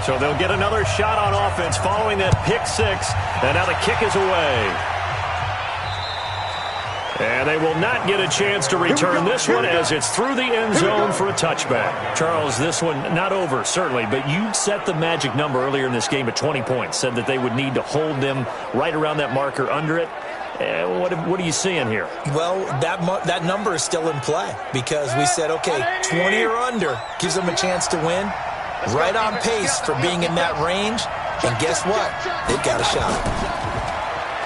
Speaker 3: So they'll get another shot on offense following that pick 6, and now the kick is away. And they will not get a chance to return this one as it's through the end zone for a touchback. Charles, this one not over, certainly, but you set the magic number earlier in this game at 20 points, said that they would need to hold them right around that marker under it. What are you seeing here?
Speaker 7: Well, that number is still in play because we said, okay, 20 or under gives them a chance to win. Right on pace for being in that range. And guess what? They've got a shot.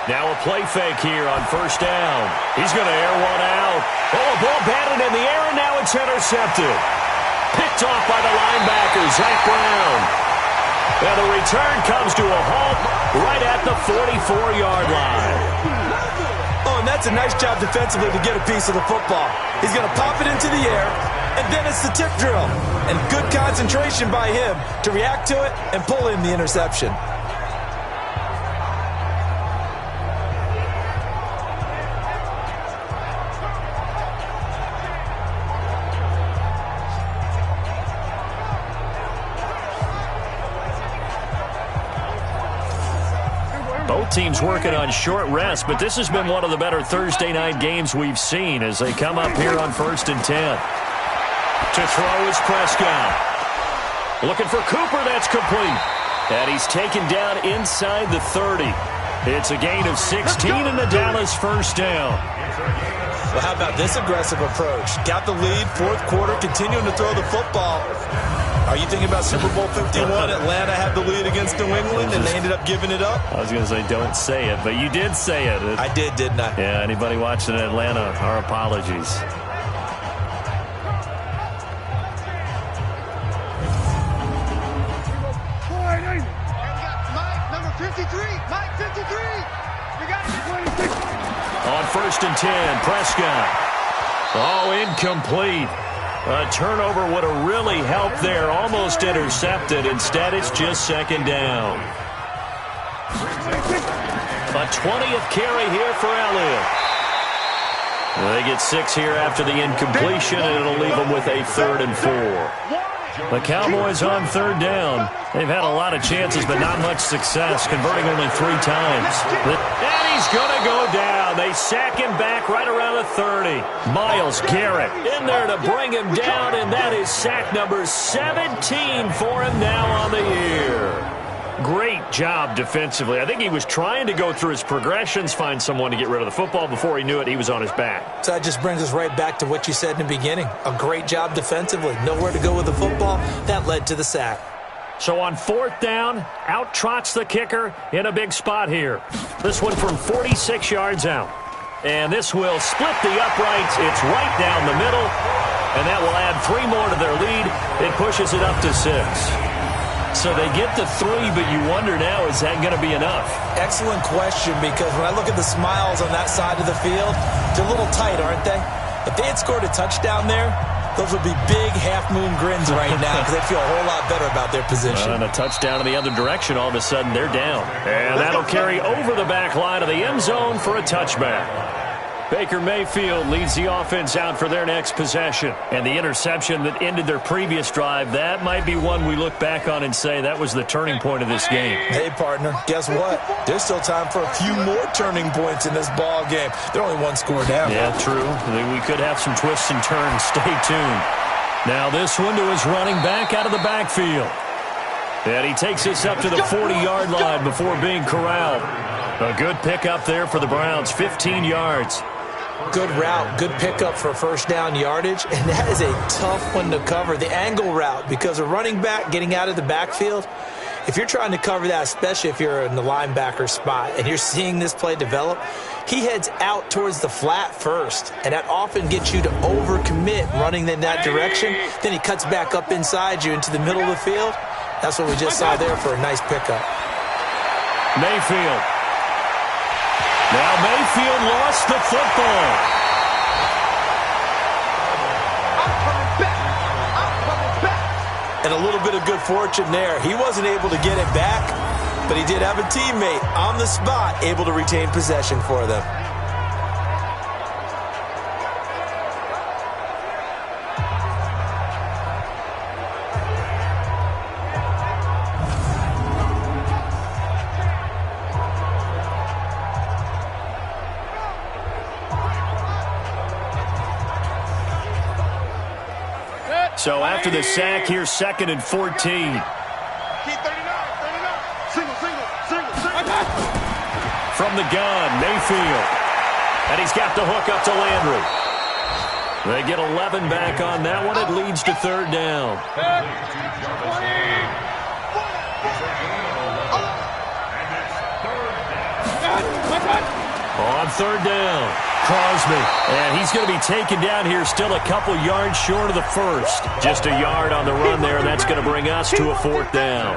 Speaker 3: Now a play fake here on 1st down. He's going to air one out. Oh, a ball batted in the air, and now it's intercepted. Picked off by the linebacker, Zach Brown. And the return comes to a halt right at the 44-yard line.
Speaker 7: Oh, and that's a nice job defensively to get a piece of the football. He's going to pop it into the air, and then it's the tip drill. And good concentration by him to react to it and pull in the interception.
Speaker 3: Both teams working on short rest, but this has been one of the better Thursday night games we've seen as they come up here on 1st and 10. To throw is Prescott. Looking for Cooper, that's complete. And he's taken down inside the 30. It's a gain of 16 and the Dallas first down.
Speaker 7: Well, how about this aggressive approach? Got the lead, 4th quarter, continuing to throw the football. Are you thinking about Super Bowl 51? Atlanta had the lead against New England, and they ended up giving it up?
Speaker 3: I was going to say, don't say it, but you did say it.
Speaker 7: I did, didn't I?
Speaker 3: Yeah, anybody watching in Atlanta, our apologies. On 1st and 10, Prescott. Oh, incomplete. A turnover would have really helped up there, almost intercepted. Instead, it's just second down. A 20th carry here for Elliott. They get 6 here after the incompletion, and it'll leave them with a 3rd and 4. The Cowboys on 3rd down. They've had a lot of chances, but not much success, converting only 3 times. And he's going to go down. They sack him back right around the 30. Myles Garrett in there to bring him down, and that is sack number 17 for him now on the year. Great job defensively. I think he was trying to go through his progressions, find someone to get rid of the football. Before he knew it, he was on his back.
Speaker 7: So that just brings us right back to what you said in the beginning. A great job defensively. Nowhere to go with the football. That led to the sack.
Speaker 3: So on 4th down, out trots the kicker in a big spot here. This one from 46 yards out. And this will split the uprights. It's right down the middle. And that will add 3 more to their lead. It pushes it up to 6. So they get to 3, but you wonder now, is that going to be enough?
Speaker 7: Excellent question, because when I look at the smiles on that side of the field, they're a little tight, aren't they? If they had scored a touchdown there, those would be big half-moon grins right now because they feel a whole lot better about their position.
Speaker 3: And a touchdown in the other direction, all of a sudden they're down. And that'll carry over the back line of the end zone for a touchback. Baker Mayfield leads the offense out for their next possession. And the interception that ended their previous drive, that might be one we look back on and say that was the turning point of this game.
Speaker 7: Hey, partner, guess what? There's still time for a few more turning points in this ball game. They're only 1 score down.
Speaker 3: Yeah, true. We could have some twists and turns. Stay tuned. Now this one to his running back out of the backfield. And he takes this up to the 40-yard line before being corralled. A good pickup there for the Browns, 15 yards.
Speaker 7: Good route, good pickup for first down yardage, and that is a tough one to cover, the angle route, because a running back getting out of the backfield, if you're trying to cover that, especially if you're in the linebacker spot and you're seeing this play develop, he heads out towards the flat first, and that often gets you to overcommit running in that direction. Then he cuts back up inside you into the middle of the field. That's what we just saw there for a nice pickup.
Speaker 3: Mayfield. Now Mayfield lost the football. And a little bit of good fortune there. He wasn't able to get it back, but he did have a teammate on the spot able to retain possession for them. So after the sack, here's 2nd and 14.
Speaker 5: Key 39. Single.
Speaker 3: From the gun, Mayfield. And he's got the hook up to Landry. They get 11 back on that one. It leads to 3rd down. On 3rd down, Crosby. And he's going to be taken down here, still a couple yards short of the first. Just a yard on the run there, and that's going to bring us to a 4th down.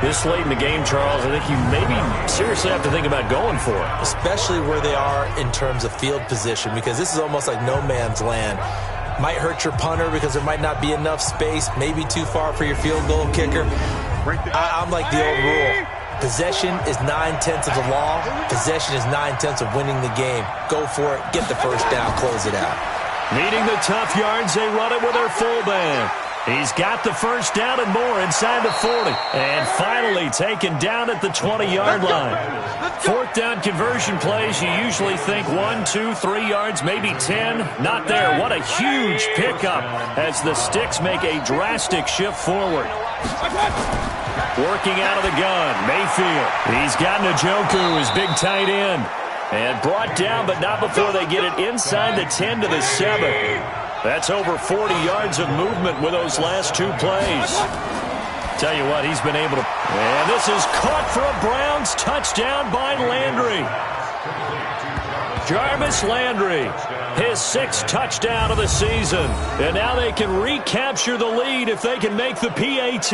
Speaker 3: This late in the game, Charles, I think you maybe seriously have to think about going for it.
Speaker 7: Especially where they are in terms of field position, because this is almost like no man's land. Might hurt your punter because there might not be enough space, maybe too far for your field goal kicker. I'm like the old rule. Possession is 9/10 of the law. Possession is 9/10 of winning the game. Go for it. Get the first down. Close it out.
Speaker 3: Needing the tough yards, they run it with their fullback. He's got the first down and more inside the 40. And finally taken down at the 20-yard line. 4th down conversion plays, you usually think 1, 2, 3 yards, maybe 10. Not there. What a huge pickup as the Sticks make a drastic shift forward. Working out of the gun, Mayfield. He's got Njoku, his big tight end. And brought down, but not before they get it inside the 10 to the 7. That's over 40 yards of movement with those last 2 plays. Tell you what, he's been able to... And this is caught for a Browns touchdown by Landry. Jarvis Landry, his 6th touchdown of the season. And now they can recapture the lead if they can make the PAT.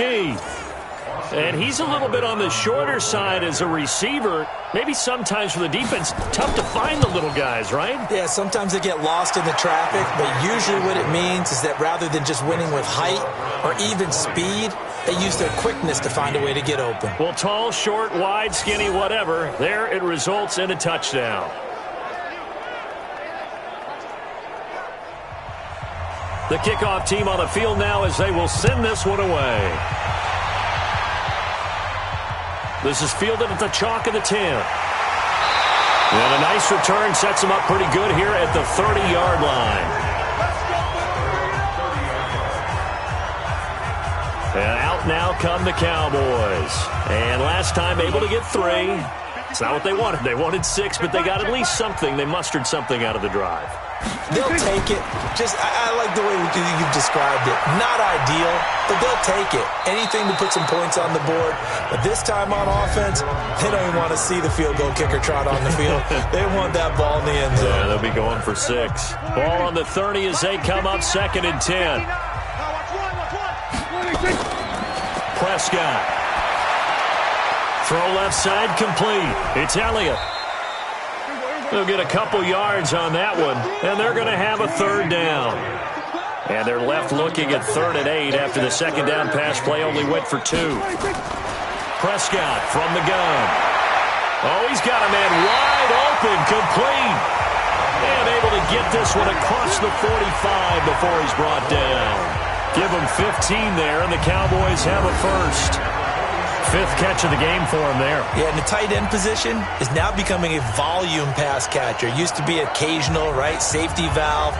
Speaker 3: And he's a little bit on the shorter side as a receiver. Maybe sometimes for the defense, tough to find the little guys, right?
Speaker 7: Yeah, sometimes they get lost in the traffic, but usually what it means is that rather than just winning with height or even speed. They use their quickness to find a way to get open.
Speaker 3: Well, tall, short, wide, skinny, whatever, there it results in a touchdown. The kickoff team on the field now as they will send this one away. This is fielded at the chalk of the 10. And a nice return sets them up pretty good here at the 30-yard line. And out now come the Cowboys. And last time able to get 3. It's not what they wanted. They wanted 6, but they got at least something. They mustered something out of the drive.
Speaker 7: They'll take it. I like the way you've described it. Not ideal, but they'll take it. Anything to put some points on the board. But this time on offense, they don't even want to see the field goal kicker trot on the field. They want that ball in the end zone.
Speaker 3: Yeah, they'll be going for 6. Ball on the 30 as they come up 2nd and 10. Prescott. Throw left side complete. It's Elliott. They'll get a couple yards on that one, and they're going to have a 3rd down. And they're left looking at 3rd and 8 after the 2nd down pass play only went for 2. Prescott from the gun. Oh, he's got a man wide open, complete. And able to get this one across the 45 before he's brought down. Give him 15 there, and the Cowboys have a 1st. 5th catch of the game for him there.
Speaker 7: Yeah, and the tight end position is now becoming a volume pass catcher. Used to be occasional, right? Safety valve.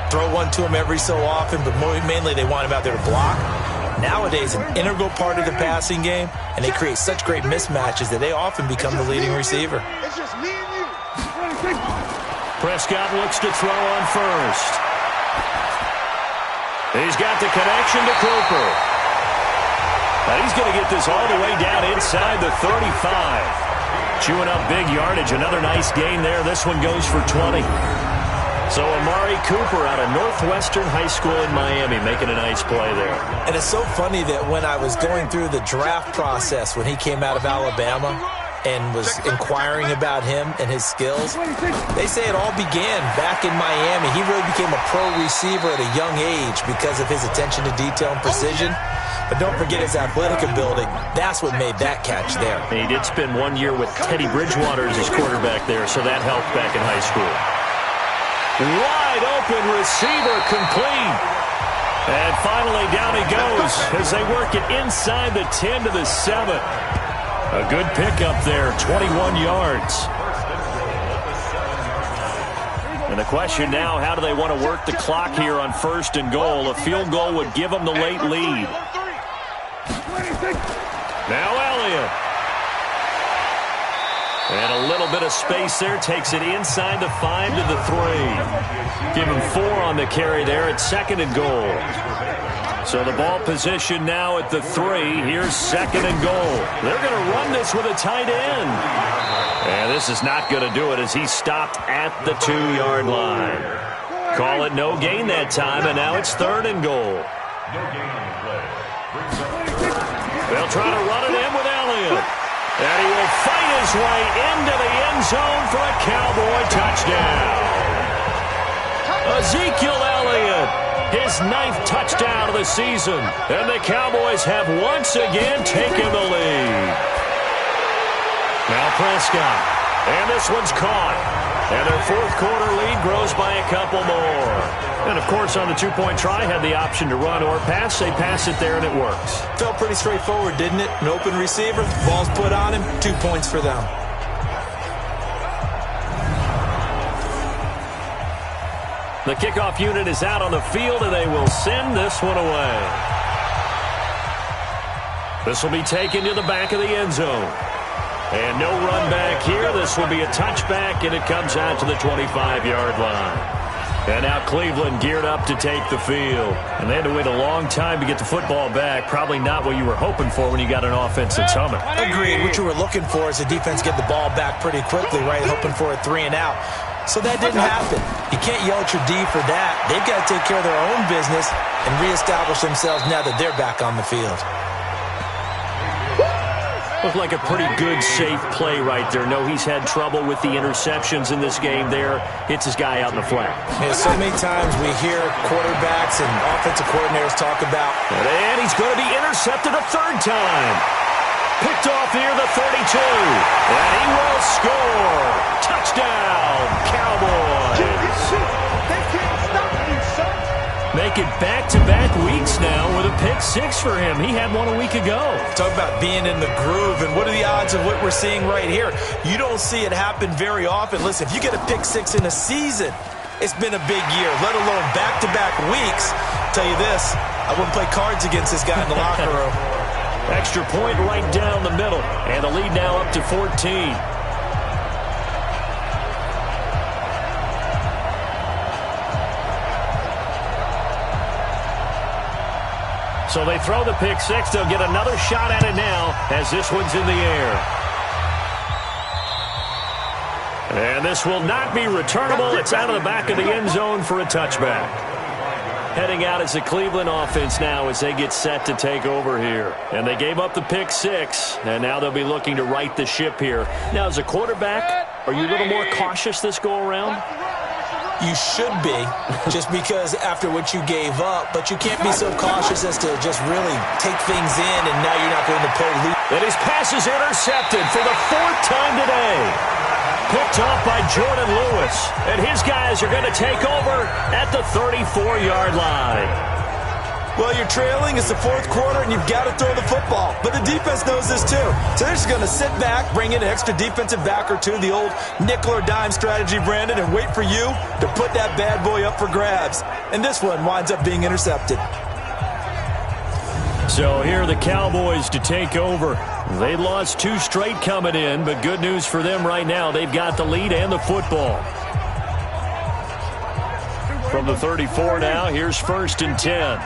Speaker 7: Throw one to him every so often, but mainly they want him out there to block. Nowadays, an integral part of the passing game, and they create such great mismatches that they often become the leading receiver.
Speaker 5: It's just me and you.
Speaker 3: Prescott looks to throw on 1st. He's got the connection to Cooper. And he's going to get this all the way down inside the 35. Chewing up big yardage. Another nice gain there. This one goes for 20. So Amari Cooper out of Northwestern High School in Miami making a nice play there.
Speaker 7: And it's so funny that when I was going through the draft process when he came out of Alabama and was inquiring about him and his skills, they say it all began back in Miami. He really became a pro receiver at a young age because of his attention to detail and precision. But don't forget his athletic ability. That's what made that catch there.
Speaker 3: He did spend 1 year with Teddy Bridgewater as his quarterback there, so that helped back in high school. Wide open receiver complete. And finally down he goes as they work it inside the 10 to the 7. A good pickup there, 21 yards. And the question now, how do they want to work the clock here on 1st and goal? A field goal would give them the late lead. Now Elliott. And a little bit of space there. Takes it inside the 5 to the 3. Give him 4 on the carry there at 2nd and goal. So the ball position now at the 3. Here's 2nd and goal. They're going to run this with a tight end. And this is not going to do it as he stopped at the 2-yard line. Call it no gain that time, and now it's 3rd and goal.
Speaker 8: No gain on the play.
Speaker 3: They'll try to run it in with Elliott. And he will fight his way into the end zone for a Cowboy touchdown. Ezekiel Elliott, his 9th touchdown of the season. And the Cowboys have once again taken the lead. Now Prescott. And this one's caught. And their 4th quarter lead grows by a couple more. And, of course, on the 2-point try, had the option to run or pass. They pass it there, and it works.
Speaker 7: Felt pretty straightforward, didn't it? An open receiver, ball's put on him, 2 points for them.
Speaker 3: The kickoff unit is out on the field, and they will send this one away. This will be taken to the back of the end zone. And no run back here. This will be a touchback, and it comes out to the 25-yard line. And now Cleveland geared up to take the field. And they had to wait a long time to get the football back. Probably not what you were hoping for when you got an offense that's humming.
Speaker 7: Agreed. What you were looking for is the defense get the ball back pretty quickly, right? Hoping for a 3 and out. So that didn't happen. You can't yell at your D for that. They've got to take care of their own business and reestablish themselves now that they're back on the field.
Speaker 3: Looked like a pretty good, safe play right there. No, he's had trouble with the interceptions in this game there. Hits his guy out in the flat.
Speaker 7: Yeah, so many times we hear quarterbacks and offensive coordinators talk about.
Speaker 3: And he's going to be intercepted a third time. Picked off near the 32. And he will score. Touchdown, Cowboys.
Speaker 5: They can't stop you, son.
Speaker 3: Make it back-to-back weeks now with a pick six for him. He had one a week ago.
Speaker 7: Talk about being in the groove, and what are the odds of what we're seeing right here? You don't see it happen very often. Listen, if you get a pick six in a season, it's been a big year, let alone back-to-back weeks. I'll tell you this, I wouldn't play cards against this guy in the locker room.
Speaker 3: Extra point right down the middle, and the lead now up to 14. So they throw the pick six. They'll get another shot at it now as this one's in the air. And this will not be returnable. It's out of the back of the end zone for a touchback. Heading out is the Cleveland offense now as they get set to take over here. And they gave up the pick six, and now they'll be looking to right the ship here. Now, as a quarterback, are you a little more cautious this go-around?
Speaker 7: You should be, just because after what you gave up, but you can't be so cautious as to just really take things in, and now you're not going to play loose.
Speaker 3: And his pass is intercepted for the fourth time today. Picked off by Jordan Lewis, and his guys are going to take over at the 34-yard line.
Speaker 7: Well, you're trailing. It's the fourth quarter, and you've got to throw the football. But the defense knows this, too. So they're just going to sit back, bring in an extra defensive back or two, the old nickel or dime strategy, Brandon, and wait for you to put that bad boy up for grabs. And this one winds up being intercepted.
Speaker 3: So here are the Cowboys to take over. They lost two straight coming in, but good news for them right now. They've got the lead and the football. From the 34 now, here's 1st and 10.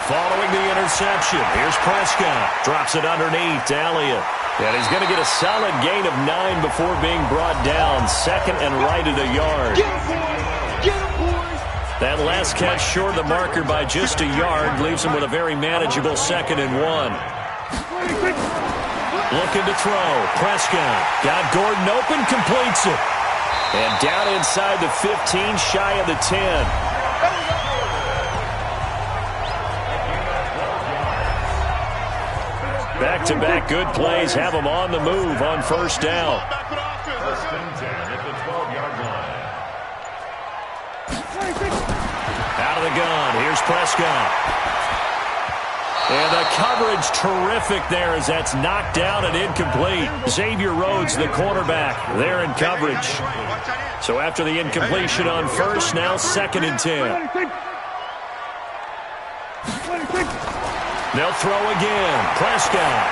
Speaker 3: Following the interception, here's Prescott. Drops it underneath to Elliott. And he's going to get a solid gain of 9 before being brought down. Second and right at a yard. That last catch short of the marker by just a yard leaves him with a very manageable 2nd and 1. Looking to throw. Prescott got Gordon open, completes it. And down inside the 15, shy of the 10. Back-to-back good plays have them on the move on 1st down.
Speaker 8: 1st and 10 at the 12-yard line.
Speaker 3: Out of the gun, here's Prescott. And the coverage terrific there as that's knocked down and incomplete. Xavier Rhodes, the cornerback, there in coverage. So after the incompletion on 1st, now 2nd and 10. They'll throw again. Prescott.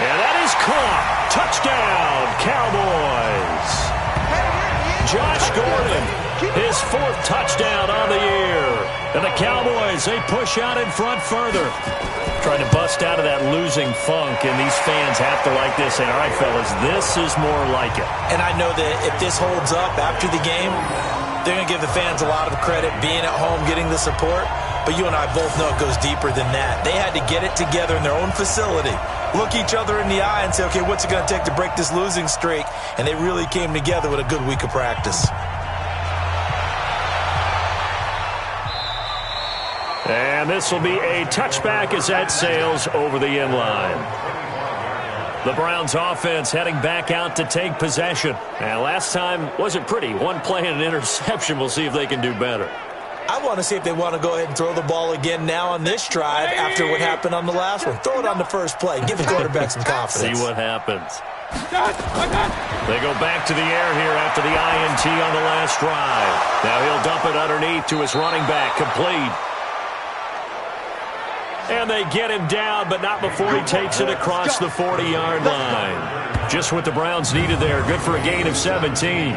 Speaker 3: And that is caught. Touchdown, Cowboys. Josh Gordon, his 4th touchdown on the year. And the Cowboys, they push out in front further. Trying to bust out of that losing funk, and these fans have to like this. And, all right, fellas, this is more like it.
Speaker 7: And I know that if this holds up after the game, they're going to give the fans a lot of credit being at home, getting the support. But you and I both know it goes deeper than that. They had to get it together in their own facility, look each other in the eye and say, okay, what's it going to take to break this losing streak? And they really came together with a good week of practice.
Speaker 3: And this will be a touchback as that sails over the end line. The Browns offense heading back out to take possession. And last time wasn't pretty. One play and an interception. We'll see if they can do better.
Speaker 7: I want to see if they want to go ahead and throw the ball again now on this drive after what happened on the last one. Throw it on the first play. Give the quarterback some confidence.
Speaker 3: See what happens. They go back to the air here after the INT on the last drive. Now he'll dump it underneath to his running back. Complete. And they get him down, but not before he takes it across the 40-yard line. Just what the Browns needed there. Good for a gain of 17.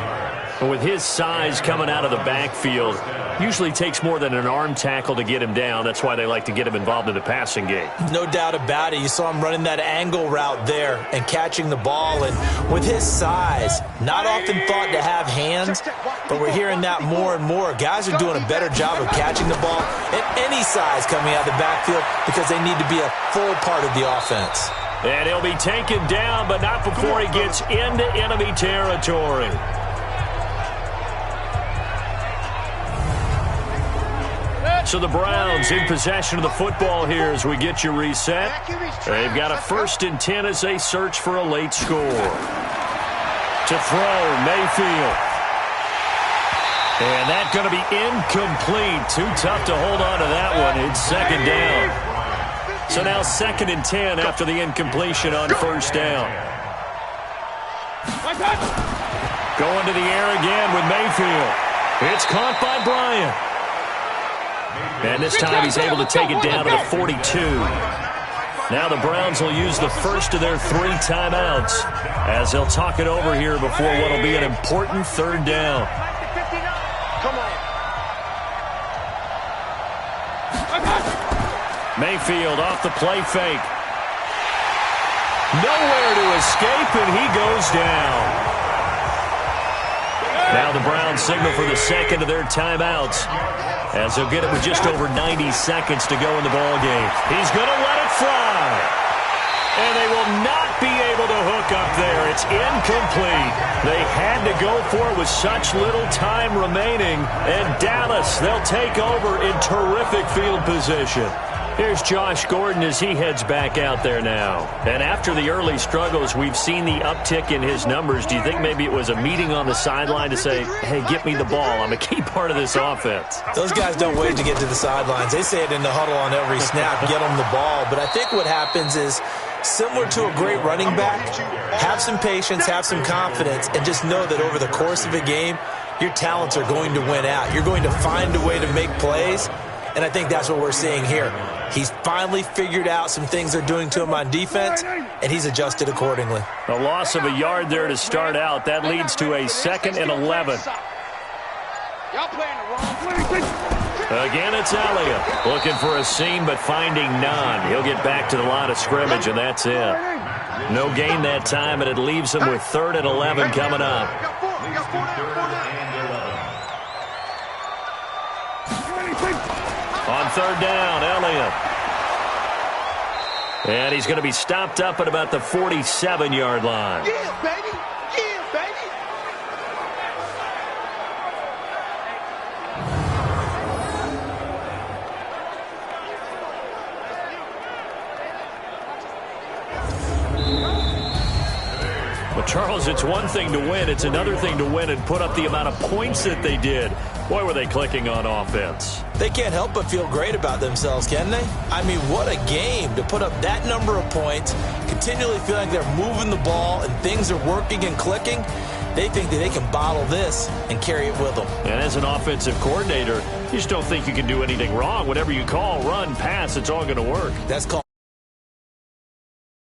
Speaker 3: And with his size coming out of the backfield, usually takes more than an arm tackle to get him down. That's why they like to get him involved in the passing game.
Speaker 7: No doubt about it. You saw him running that angle route there and catching the ball. And with his size, not often thought to have hands, but we're hearing that more and more. Guys are doing a better job of catching the ball at any size coming out of the backfield because they need to be a full part of the offense.
Speaker 3: And he'll be taken down, but not before he gets into enemy territory. So the Browns in possession of the football here as we get you reset. They've got a 1st and 10 as they search for a late score. To throw, Mayfield. And that's going to be incomplete. Too tough to hold on to that one. It's 2nd down. So now 2nd and 10 after the incompletion on 1st down. Going to the air again with Mayfield. It's caught by Bryant. And this time he's able to take it down to the 42. Now the Browns will use the first of their 3 timeouts as they'll talk it over here before what will be an important 3rd down. Mayfield off the play fake. Nowhere to escape, and he goes down. Now the Browns signal for the 2nd of their timeouts as they'll get it with just over 90 seconds to go in the ballgame. He's going to let it fly. And they will not be able to hook up there. It's incomplete. They had to go for it with such little time remaining. And Dallas, they'll take over in terrific field position. Here's Josh Gordon as he heads back out there now. And after the early struggles, we've seen the uptick in his numbers. Do you think maybe it was a meeting on the sideline to say, hey, get me the ball. I'm a key part of this offense.
Speaker 7: Those guys don't wait to get to the sidelines. They say it in the huddle on every snap, get them the ball. But I think what happens is, similar to a great running back, have some patience, have some confidence, and just know that over the course of a game, your talents are going to win out. You're going to find a way to make plays. And I think that's what we're seeing here. He's finally figured out some things they're doing to him on defense, and he's adjusted accordingly.
Speaker 3: A loss of a yard there to start out. That leads to a 2nd and 11. Again, it's Elliott. Looking for a seam, but finding none. He'll get back to the line of scrimmage, and that's it. No gain that time, and it leaves him with 3rd and 11 coming up. On 3rd down, Elliott. And he's going to be stopped up at about the 47-yard line.
Speaker 5: Yeah, baby. Yeah, baby.
Speaker 3: Well, Charles, it's one thing to win. It's another thing to win and put up the amount of points that they did. Boy, were they clicking on offense.
Speaker 7: They can't help but feel great about themselves, can they? I mean, what a game to put up that number of points, continually feeling like they're moving the ball and things are working and clicking. They think that they can bottle this and carry it with them.
Speaker 3: And as an offensive coordinator, you just don't think you can do anything wrong. Whatever you call, run, pass, it's all going to work.
Speaker 7: That's called